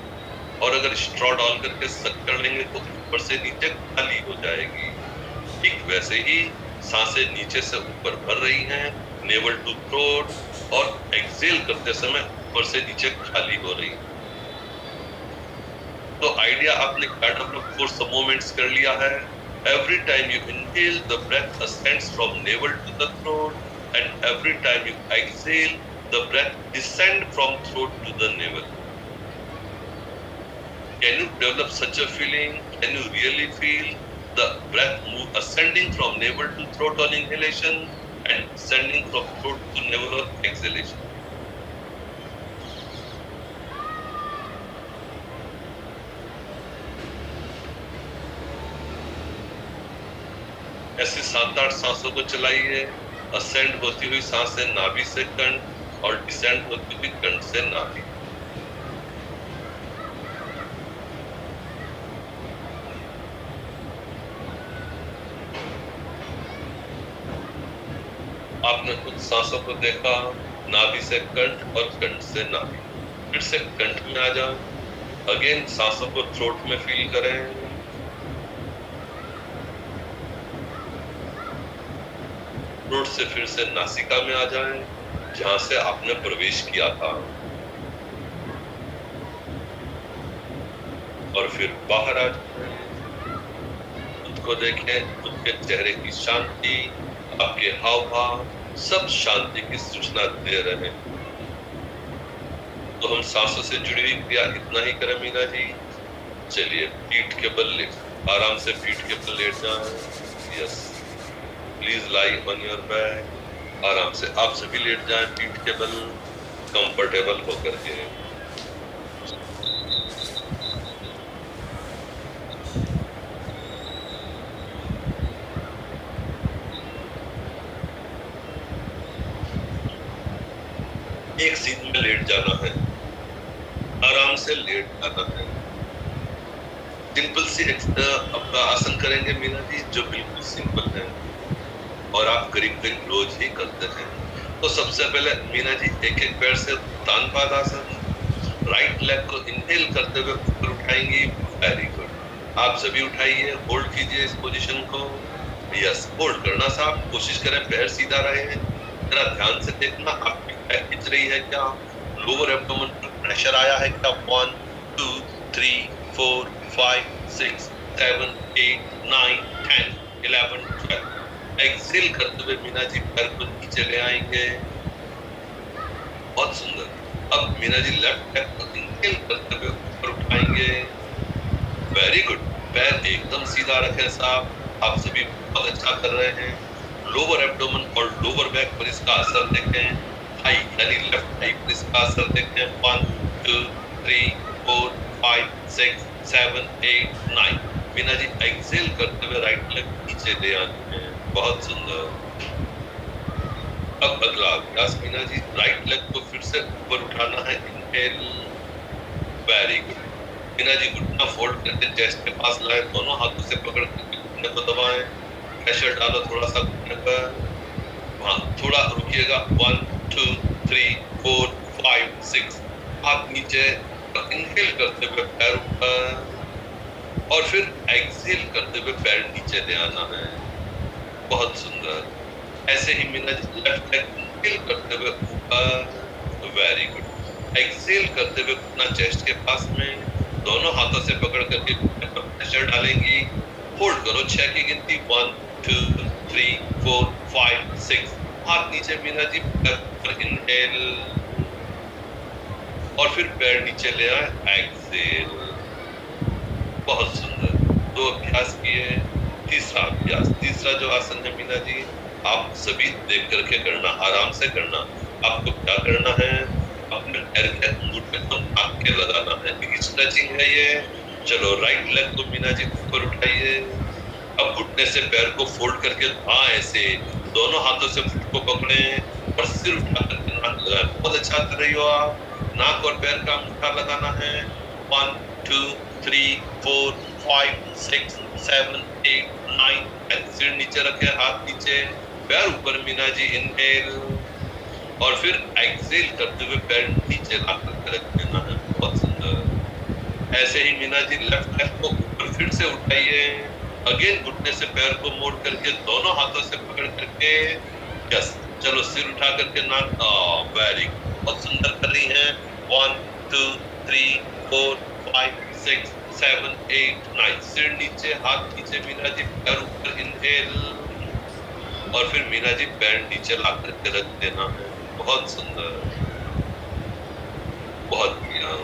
[SPEAKER 1] और अगर स्ट्रॉ डाल करके सक कर लेंगे तो ऊपर से नीचे खाली हो जाएगी। ठीक वैसे ही सांसें नीचे से ऊपर भर रही हैं नेवल टू थ्रोट और एक्सहेल करते समय ऊपर से नीचे खाली हो रही है। तो आइडिया आपने कार्ड नंबर 4 सब मोमेंट्स कर लिया है। Every time you inhale, the breath ascends from navel to the throat, and every time you exhale, the breath descends from throat to the navel. Can you develop such a feeling? Can you really feel the breath move ascending from navel to throat on inhalation and descending from throat to navel on exhalation? ऐसे 7-8 सांसों को चलाइए। Ascend होती हुई सांसें नाभि से कंठ और डिसेंड होती हुई कंठ से नाभि। आपने कुछ सांसों को देखा नाभि से कंठ और कंठ से नाभि। फिर से कंठ में आ जाओ। अगेन सांसों को थ्रोट में फील करें। थ्रोट से फिर से नासिका में आ जाएं, जहां से आपने प्रवेश किया था और फिर बाहर आ जाएं। खुद को देखें, खुद के चेहरे की शांति, आपके हाव भाव सब शांति की सूचना दे रहे हैं। तो हम सांसों से जुड़ी हुई क्रिया इतना ही करें मीना जी। चलिए पीठ के बल लेट आराम से पीठ के बल लेट जाएं। Yes, please lie on your back. आराम से आप सभी लेट जाएं पीठ के बल, कंफर्टेबल होकर के। एक सीट में लेट जाना है, आराम से लेट जाना है। सिंपल सी अपना आसन करेंगे मीना जी, जो बिल्कुल सिंपल है और आप करीब करीब रोज ही करते हैं। तो सबसे पहले मीना जी एक एक पैर से तान पाद आसन। राइट लेग को इनहेल करते हुए ऊपर उठाएंगी। Very good. आप सभी उठाइए, होल्ड कीजिए इस पोजीशन को। यस, होल्ड करना साहब। कोशिश करें पैर सीधा रहे। जरा ध्यान से देखना आपकी बैक खिंच रही है क्या, लोअर एब्डोमेन पर प्रेशर आया है क्या। 1 2 3 4 5 6 7 8 9 10 11 12। एक्सेल करते हुए मीना जी पैर को नीचे ले आएंगे। बहुत सुंदर। अब मीना जी लेफ्ट लेग को इनहेल करते हुए ऊपर उठाएंगे। Very good. पैर एकदम सीधा रखें साहब। आप सभी बहुत अच्छा कर रहे हैं। लोअर एब्डोमेन और लोअर बैक पर इसका असर देखें। थाई यानी लेफ्ट थाई पर इसका असर देखें। 1 2 3 4 5 6 7 8 9। मीना जी एक्सेल करते हुए राइट लेग नीचे ले आते हैं। बहुत सुंदर। अब अगला अभ्यास मीना जी, राइट लेग को फिर से ऊपर उठाना है। Inhale. Very good. Meena ji घुटना फोल्ड करके चेस्ट के पास लाए, दोनों हाथों से पकड़ करके घुटने को दबाएं। प्रेशर डालो थोड़ा सा घुटने पर। हाँ, थोड़ा रुकिएगा। 1 2 3 4 5 6। हाथ नीचे। इनहेल करते हुए पैर ऊपर और फिर एक्सहेल करते हुए पैर नीचे ले आना है। बहुत सुंदर। ऐसे ही Meena ji left leg inhale करते हुए ऊपर। Very good. एक्सहेल करते हुए घुटना चेस्ट के पास में, दोनों हाथों से पकड़ करके घुटने पर प्रेशर डालेंगी। होल्ड करो 6 की गिनती। 1 2 3 4 5 6। हाथ नीचे मीना जी, पर इनहेल और फिर पैर नीचे ले आए। एक्सहेल। बहुत सुंदर। 2 अभ्यास किए। तीसरा अभ्यास, तीसरा जो आसन है मीना जी, आप सभी देख करके करना, आराम से करना। आपको क्या करना है, अपने पैर के अंगूठे को नाक के लगाना है, स्ट्रेचिंग है ये। चलो राइट लेग को मीना जी ऊपर उठाइए। अब घुटने से पैर को फोल्ड करके ऐसे दोनों हाथों से फुट को पकड़े और सिर उठा करके नाक लगाए। बहुत अच्छा कर रही हो आप। नाक और पैर का अंगूठा लगाना है। 1 2 3 4 5 6 7 8 9 सिर नीचे रखे, हाथ नीचे, पैर ऊपर मीना जी। इनहेल और फिर एक्सेल करते हुए पैर नीचे ला करके रख देना है। बहुत सुंदर। ऐसे ही मीना जी लेफ्ट लेग को ऊपर फिर से उठाइए। अगेन घुटने से पैर को मोड़ करके दोनों हाथों से पकड़ करके यस। चलो सिर उठा करके नाक, वेरी बहुत सुंदर कर रही हैं। 1 2 3 4 5 6 7 8 9 सिर नीचे, हाथ नीचे मीना जी, पैर ऊपर। इनहेल और फिर मीना जी पैर नीचे ला करके रख देना है। बहुत सुंदर, बहुत बढ़िया।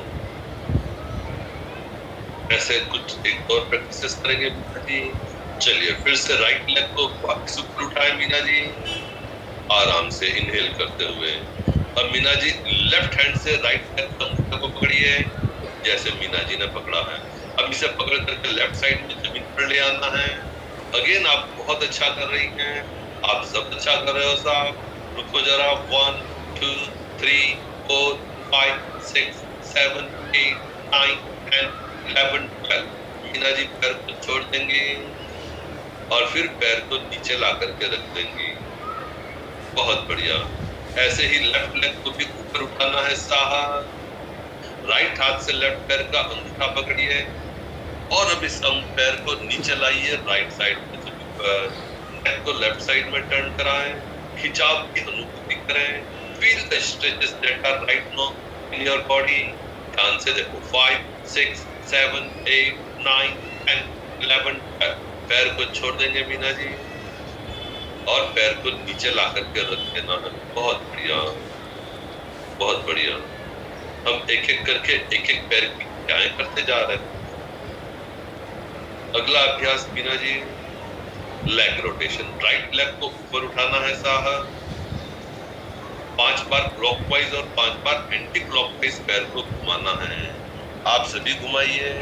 [SPEAKER 1] ऐसे कुछ एक और प्रैक्टिस करेंगे मीना जी। चलिए फिर से राइट लेग को वापस ऊपर उठाए मीना जी, आराम से इनहेल करते हुए। अब मीना जी लेफ्ट हैंड से राइट लेग को पकड़िए जैसे मीना जी ने पकड़ा है। अब इसे पकड़ करके लेफ्ट साइड में जमीन पर ले आना है। अगेन आप बहुत अच्छा कर रही हैं, आप सब अच्छा कर रहे हो साहब। रुको जरा। 1 2 3 4 5 6 7 8 9 10 11 12 मीना जी पैर को छोड़ देंगे और फिर पैर को नीचे ला करके रख देंगे। बहुत बढ़िया। ऐसे ही लेफ्ट लेग को भी ऊपर उठाना है साहब। राइट हाथ से लेफ्ट पैर का अंगूठा पकड़िए और अब इस पैर को नीचे लाइए राइट साइड में। नेक को लेफ्ट साइड में टर्न कराएं, खिंचाव की अनुभूति करें। Feel the stretches that are right now in your body. ध्यान से देखो। 5 6 7 8 9 10 11 12 पैर को छोड़ देंगे मीना जी और पैर को नीचे ला करके रख देना है। बहुत बढ़िया, बहुत बढ़िया। हम एक एक करके एक एक पैर की क्रियाएं करते जा रहे हैं। अगला अभ्यास Meena ji, leg rotation. Right leg को ऊपर उठाना है साहब। 5 बार क्लॉकवाइज और 5 बार एंटी क्लॉकवाइज पैर को घुमाना है। आप सभी घुमाइए।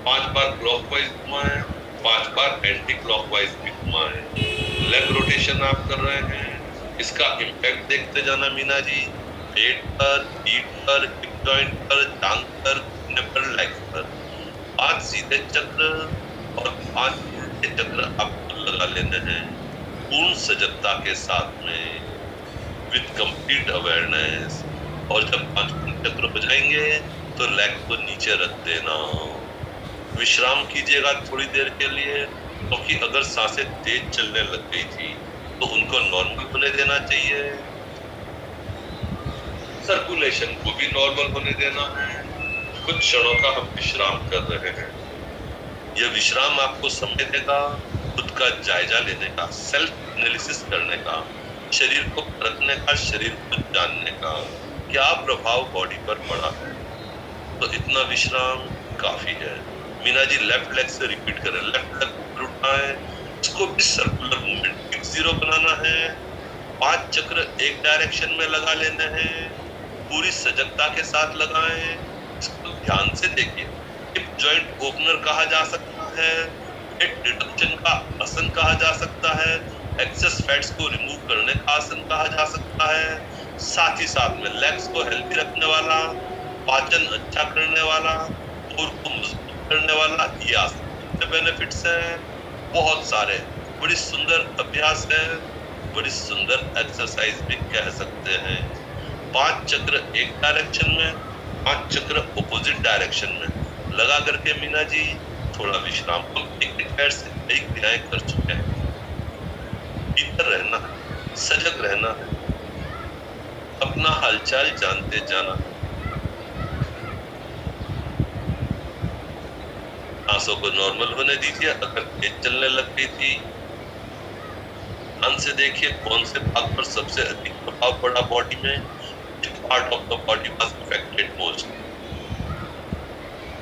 [SPEAKER 1] 5 बार क्लॉकवाइज घुमाएं, 5 बार एंटी क्लॉकवाइज भी घुमाएं। लेग रोटेशन आप कर रहे हैं, इसका इम्पैक्ट देखते जाना मीना जी। पेट पर, पीठ पर, हिप जॉइंट पर, टांग पर, घुटने पर, लेग पर। 5 सीधे चक्र और 5 उल्टे चक्र आपको लगा लेने हैं पूर्ण सजगता के साथ में, विद कंप्लीट अवेयरनेस। और जब 5 चक्र हो जाएंगे तो लेग को नीचे रख देना। विश्राम कीजिएगा थोड़ी देर के लिए, क्योंकि अगर सांसें तेज चलने लग गई थी तो उनको नॉर्मल होने देना चाहिए। सर्कुलेशन को भी नॉर्मल होने देना है। कुछ क्षणों का हम विश्राम कर रहे हैं। यह विश्राम आपको समय देगा खुद का जायजा लेने का, सेल्फ एनालिसिस करने का, शरीर को परखने का, शरीर को जानने का क्या प्रभाव बॉडी पर पड़ा है। तो इतना विश्राम काफी है। मीना जी लेफ्ट लेग से रिपीट करें। लेफ्ट लेग ऊपर उठाएं, इसको भी सर्कुलर मूवमेंट 0 बनाना है। 5 चक्र एक डायरेक्शन में लगा लेने हैं, पूरी सजगता के साथ लगाएं। इसको ध्यान से देखिए। हिप जॉइंट ओपनर कहा जा सकता है, वेट रिडक्शन का आसन कहा जा सकता है, एक्सेस फैट्स को रिमूव करने का आसन कहा जा सकता है। साथ ही साथ में लेग्स को हेल्दी रखने वाला, पाचन अच्छा करने वाला, कोर को मजबूत करने वाला, ये आसन के बेनिफिट्स हैं बहुत सारे। बड़ी सुंदर अभ्यास है, बड़ी सुंदर एक्सरसाइज भी कह सकते हैं। 5 चक्र एक डायरेक्शन में, 5 चक्र ऑपोजिट डायरेक्शन में लगा करके मीना जी थोड़ा विश्राम। हम एक पैर से कई क्रियाएं कर चुके हैं। भीतर रहना है, सजग रहना है, अपना हालचाल जानते जाना है। सांसों को नॉर्मल होने दीजिए। अगर तेज चलने लग गई थी, ध्यान से देखिए कौन से भाग पर सबसे अधिक प्रभाव पड़ा बॉडी में, which part of the body was affected most,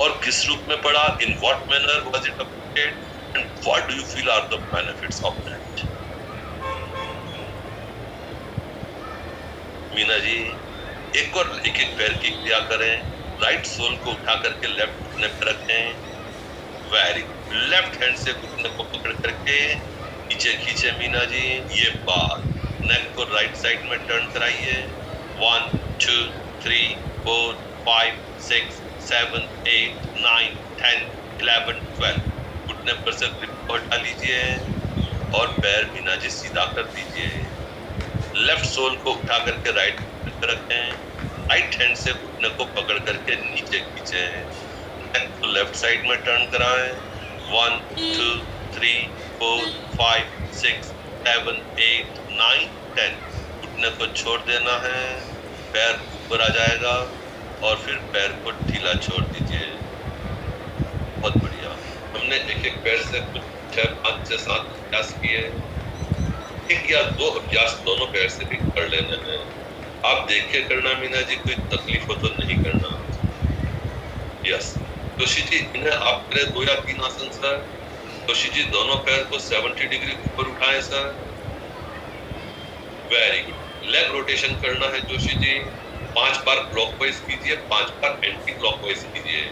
[SPEAKER 1] और किस रूप में पड़ा, in what manner was it affected, and what do you feel are the benefits of that। Meena ji, एक और एक एक पैर की क्रिया करें। राइट सोल को उठा करके लेफ्ट घुटने पर रखें। वेरी लेफ्ट हैंड से घुटने को पकड़ करके नीचे खींचे मीना जी। ये बात नेक को राइट साइड में टर्न कराइए। 1 2 3 4 5 6 7 8 9 10 11 12 घुटने पर से ग्रिप को हटा लीजिए और पैर मीना जी सीधा कर दीजिए। लेफ्ट सोल को उठा करके राइट पर रखें। राइट हैंड से घुटने को पकड़ करके नीचे खींचे। नेक को लेफ्ट साइड में टर्न कराएं। 1 2 3 4 5 6 7 8 9 10 घुटने को छोड़ देना है। पैर ऊपर आ जाएगा और फिर पैर को ढीला छोड़ दीजिए। बहुत बढ़िया। हमने एक एक पैर से कुछ 6 5 से 7 अभ्यास किए। एक या दो अभ्यास दोनों पैर से भी कर लेने हैं। आप देख के करना मीना जी, कोई तकलीफ हो तो नहीं करना। यस जोशी जी, इन्हें आप करें 2 या 3 आसन सर। जोशी जी दोनों पैर को 70 डिग्री ऊपर उठाएं sir. Very good. Leg rotation करना है जोशी जी। 5 बार क्लॉकवाइज कीजिए, 5 बार एंटी क्लॉकवाइज कीजिए।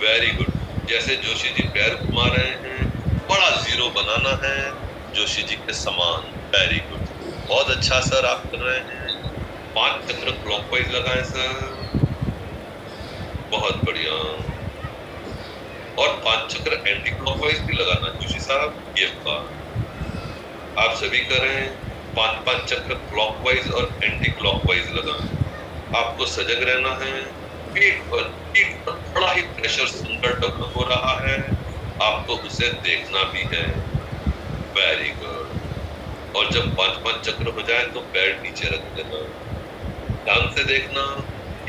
[SPEAKER 1] Very good. जैसे जोशी जी पैर घुमा रहे हैं, बड़ा जीरो बनाना है जोशी जी के समान। वेरी गुड, बहुत अच्छा सर आप कर रहे हैं। 5 चक्र क्लॉकवाइज लगाएं सर। बहुत बढ़िया। और 5 चक्र एंटी क्लॉकवाइज भी लगाना जोशी साहब। ये बात आप सभी करें। 5 चक्र क्लॉकवाइज और एंटी क्लॉकवाइज लगाएं। आपको सजग रहना है। पीठ पर बड़ा ही प्रेशर सुंदर डेवलप हो रहा है, आपको उसे देखना भी है। Very good. और जब 5 चक्र हो जाए तो पैर नीचे रख देना। ध्यान से देखना,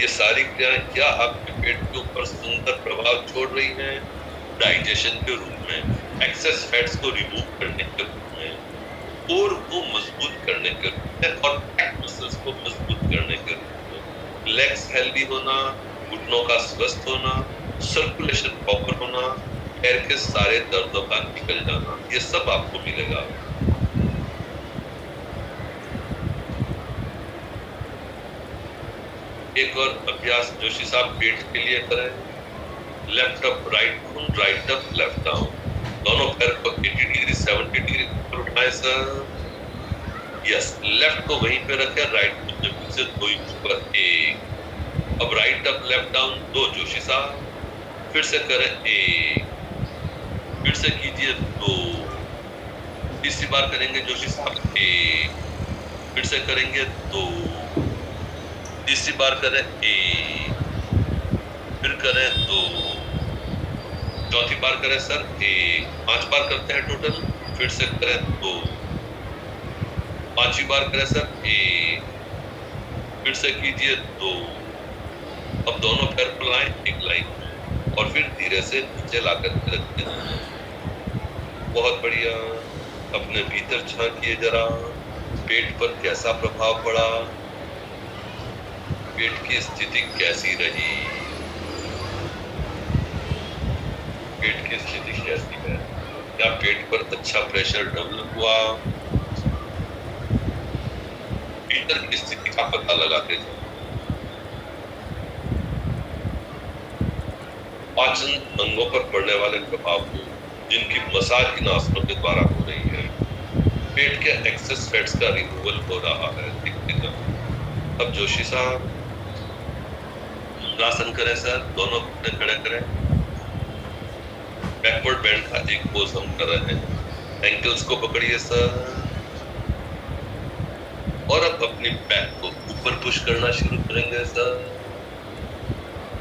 [SPEAKER 1] ये सारी क्रियाएं क्या आपके पेट के ऊपर सुंदर प्रभाव छोड़ रही हैं। डाइजेशन के रूप में, एक्सेस फैट्स को रिमूव करने के रूप में, कोर को मजबूत करने के रूप में और बैक मसल्स को मजबूत करने के रूप में। लेग्स हेल्दी होना, घुटनों का स्वस्थ होना, सर्कुलेशन प्रॉपर होना, पैर के सारे दर्दों का निकल जाना, ये सब आपको मिलेगा। एक और अभ्यास जोशी साहब पेट के लिए करें। Left up write down, right up left down. दोनों पैर को 80 डिग्री 70 डिग्री ऊपर उठाएं सर। यस, लेफ्ट को वहीं पे रखें, राइट को जमीन से 2 इंच ऊपर। 1। अब right up left down 2 Joshi साहब। फिर से करें 1। फिर से कीजिए 2। तीसरी बार करेंगे जोशी साहब 1। फिर से करेंगे 2। तीसरी बार करें 1। फिर करें 2। चौथी बार करें सर 1। 5 बार करते हैं टोटल। फिर से करें 2। 5वीं बार करें सर 1। फिर से कीजिए 2। अब दोनों पैर को लाएं एक लाइन में और फिर धीरे से नीचे लाकर के रख देना। बहुत बढ़िया। अपने भीतर झांकिए जरा, पेट पर कैसा प्रभाव पड़ा, पेट की स्थिति कैसी रही, पेट की स्थिति कैसी है, क्या पेट पर अच्छा प्रेशर डेवलप हुआ। भीतर की स्थिति का पता लगाते जाओ। पाचन अंगों पर पड़ने वाले प्रभाव को, जिनकी मसाज इन आसनों के द्वारा हो रही है, पेट के एक्सेस फैट्स का रिमूवल हो रहा है। अब जोशी साहब आसन करें सर। दोनों घुटने खड़े करें। बैकवर्ड बेंड का एक पोज हम कर रहे हैं। एंकल्स को पकड़िए सर और अब अपनी बैक को ऊपर पुश करना शुरू करेंगे सर।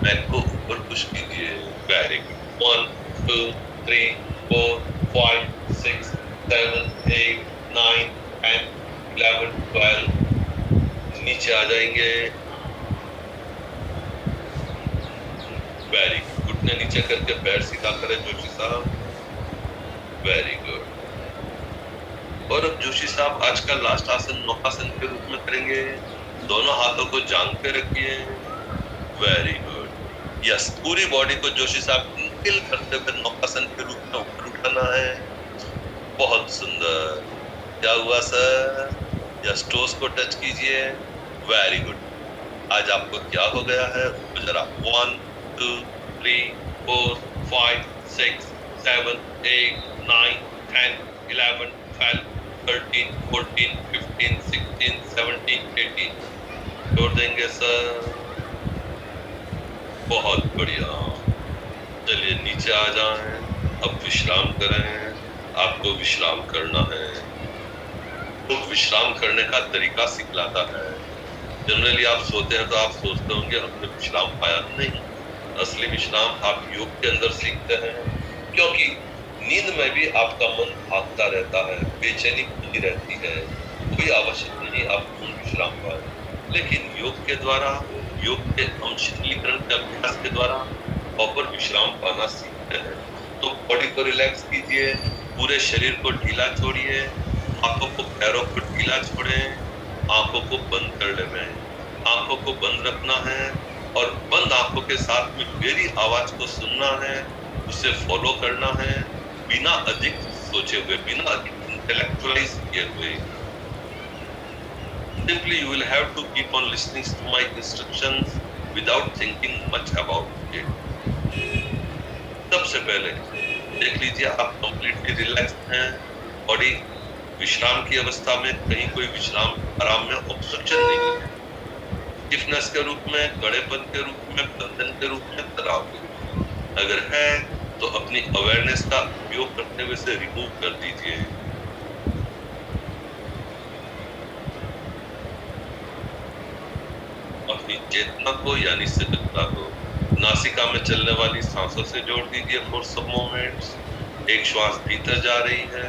[SPEAKER 1] बैक को ऊपर पुश कीजिए। Very good. 1 2 3 4 5 6 7 8 9 10 11 12 नीचे आ जाएंगे। Very good. घुटने नीचे करके पैर सीधा करें जोशी साहब। Very good. और अब जोशी साहब आज का लास्ट आसन नौकासन के रूप में करेंगे। दोनों हाथों को जांघ पे रखिए। Very good. यस, पूरी बॉडी को जोशी साहब इंहल करते हुए नौकासन के रूप में ऊपर उठाना है। बहुत सुंदर। क्या हुआ सर? यस, टोस को टच कीजिए। Very good. आज आपको क्या हो गया है वो जरा 1 2 3 4 5 6 7 8 9 10 11 12 13 14 15 16 17 18 छोड़ देंगे सर। बहुत बढ़िया। चलिए नीचे आ जाएं, अब विश्राम करें। आपको विश्राम करना है तो विश्राम करने का तरीका सिखलाता है। जनरली आप सोते हैं तो आप सोचते होंगे हमने विश्राम पाया। नहीं, असली विश्राम आप योग के अंदर सीखते हैं, क्योंकि नींद में भी आपका मन भागता रहता है, बेचैनी बनी रहती है। कोई आवश्यक नहीं आप पूर्ण विश्राम पाए, लेकिन योग के द्वारा, योग के शिथिलीकरण के अभ्यास के द्वारा प्रॉपर विश्राम पाना सीखते हैं। तो बॉडी को रिलैक्स कीजिए, पूरे शरीर को ढीला छोड़िए, हाथों को पैरों को ढीला छोड़ें, आंखों को बंद कर लें। आंखों को बंद रखना है और बंद आंखों के साथ में मेरी आवाज को सुनना है, उसे फॉलो करना है, बिना अधिक सोचे हुए, बिना अधिक इंटेलेक्चुअलाइज किए हुए। Simply you will have to keep on listening to my instructions without thinking much about it. सबसे पहले देख लीजिए आप कंप्लीटली रिलैक्स हैं, बॉडी विश्राम की अवस्था में, कहीं कोई विश्राम आराम में ऑब्स्ट्रक्शन नहीं है। स्टिफनेस के रूप में, कड़ेपन के रूप में, बंधन के रूप में, तनाव के रूप में अगर है तो अपनी अवेयरनेस का उपयोग करते हुए इसे रिमूव कर दीजिए। अपनी चेतना को यानी सजगता को नासिका में चलने वाली सांसों से जोड़ दीजिए फॉर सम मोमेंट्स। एक श्वास भीतर जा रही है,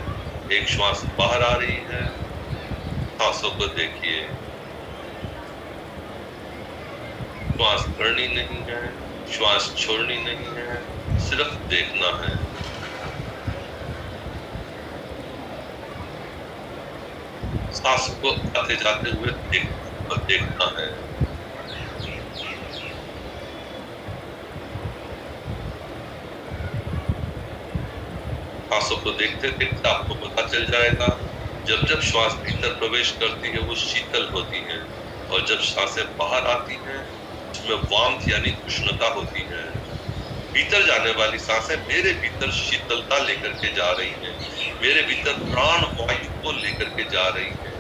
[SPEAKER 1] एक श्वास बाहर आ रही है। सांसों को देखिए, श्वास भरनी नहीं है, श्वास छोड़नी नहीं है, सिर्फ देखना है। सांस को आते जाते हुए देखना है। सांसों को देखते देखते आपको पता चल जाएगा, जब जब श्वास भीतर प्रवेश करती है वो शीतल होती है, और जब सांसें बाहर आती हैं उसमें वार्मथ यानी उष्णता होती है। भीतर जाने वाली सांसें मेरे भीतर शीतलता लेकर के जा रही हैं, मेरे भीतर प्राण वायु को लेकर के जा रही हैं,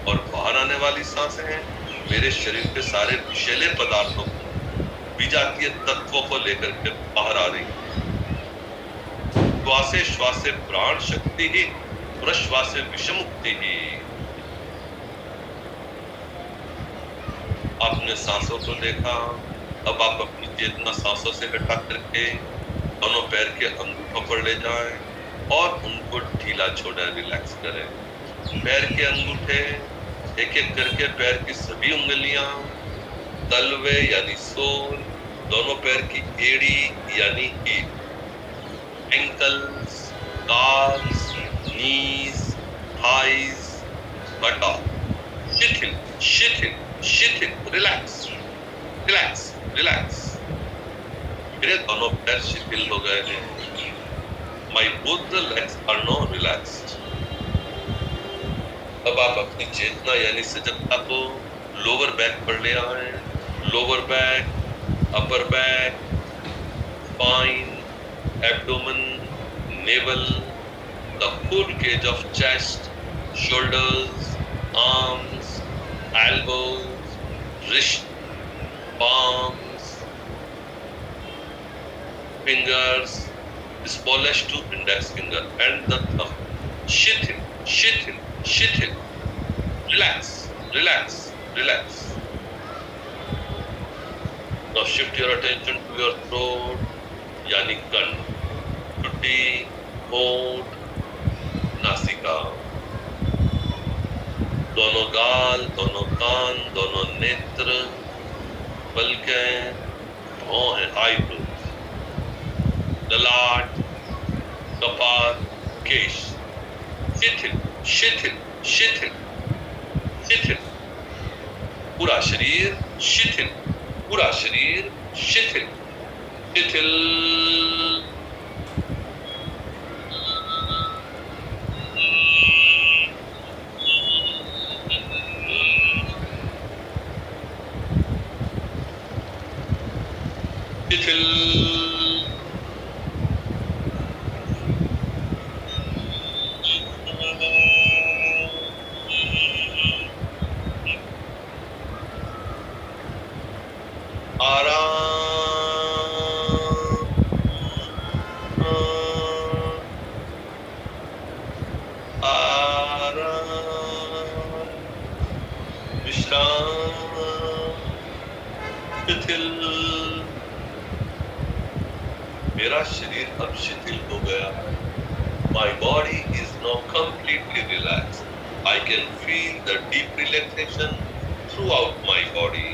[SPEAKER 1] और बाहर आने वाली सांसें मेरे शरीर के सारे विषैले पदार्थों को, विजातीय तत्वों को लेकर के बाहर आ रही हैं। श्वासे श्वासे प्राण शक्ति ही, प्रश्वासे विषमुक्ति ही। आपने सांसों को देखा, अब आप अपनी चेतना सांसों से हटा करके दोनों पैर के अंगूठों पर ले जाएं और उनको ढीला छोड़ें, रिलैक्स करें। पैर के अंगूठे एक एक करके पैर की सभी उंगलियां, तलवे यानी सोल, दोनों पैर की एड़ी यानी heap, ankles, calves, knees, thighs, buttock, शिथिल, शिथिल, शिथिल, relax, relax, relax। मेरे दोनों पैर शिथिल हो गए हैं। My both the legs are now relaxed। अब आप अपनी चेतना यानी सजगता को लोअर बैक पर ले आए। Lower back, upper back, spine, abdomen, navel, the full cage of chest, shoulders, arms, elbows, wrist, palms, fingers, smallest to index finger and the thumb. Shithil, shithil, shithil. Relax, relax, relax. Now shift your attention to your throat, यानी कंठ, ठुड्डी, होंठ, नासिका, दोनों गाल, दोनों कान, दोनों नेत्र, पलकें, भौहें, आईब्रोज, ललाट, कपाल, केश। शिथिल, शिथिल, शिथिल, शिथिल। पूरा शरीर शिथिल, पूरा शरीर शिथिल, शिथिल। शिथिल मेरा शरीर अब शिथिल हो गया है. My body is now completely relaxed. I can feel the deep relaxation throughout my body.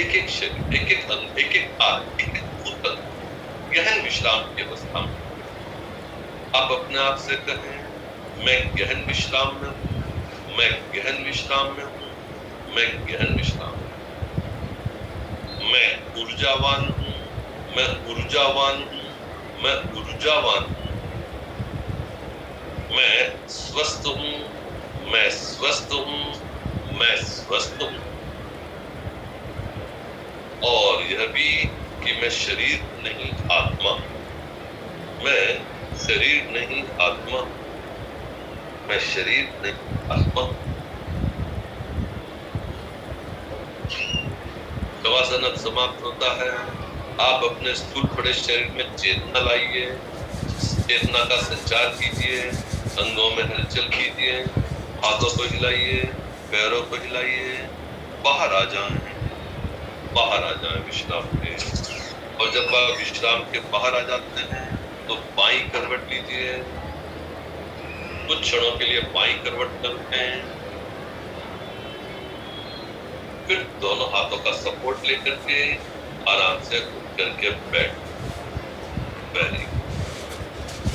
[SPEAKER 1] एक एक शरीर, एक एक अंग, एक एक हाथ, एक एक ऊतक गहन विश्राम की अवस्था में. आप अपने आप से कहें, मैं गहन विश्राम में हूँ, मैं गहन विश्राम में हूँ, मैं गहन विश्राम में हूँ. मैं ऊर्जावान हूँ, मैं ऊर्जावान हूँ, मैं ऊर्जावान हूँ. मैं स्वस्थ हूँ, मैं स्वस्थ हूँ, मैं स्वस्थ हूँ. और यह भी कि मैं शरीर नहीं आत्मा. मैं शरीर नहीं आत्मा. मैं शरीर नहीं आत्मा. शवासन अब समाप्त होता है. आप अपने स्थूल पड़े शरीर में चेतना लाइए, चेतना का संचार कीजिए, अंगों में हलचल कीजिए, हाथों को हिलाइए, पैरों को हिलाइए, बाहर आ जाएं, बाहर आ जाएं विश्राम के. और जब आप विश्राम के बाहर आ जाते हैं तो बाईं करवट लीजिए. कुछ क्षणों के लिए बाईं करवट करते हैं, फिर दोनों हाथों का सपोर्ट लेकर के आराम से उठ करके बैठ. वेरी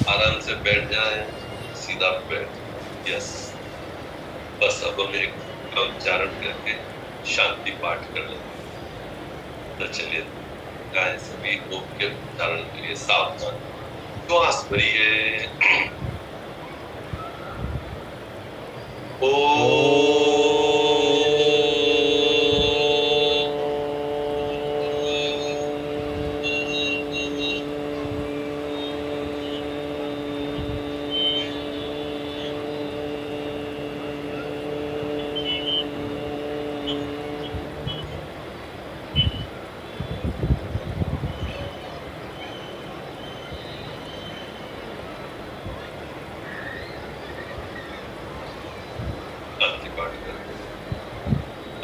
[SPEAKER 1] आराम से बैठ जाएं, सीधा बैठ. यस, बस अब हम एक उच्चारण करके शांति पाठ कर लें. तो चलिए गाएं सभी ओम के उच्चारण के लिए सावधान. श्वास भरिए.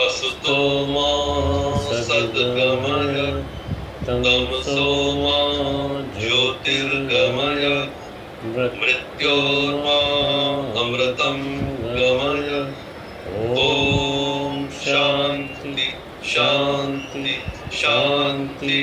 [SPEAKER 1] असुतो मा सद्गमय तमसो मा ज्योतिर्गमय मृत्योर्मा अमृतं गमय. ओम शांति शांति शांति.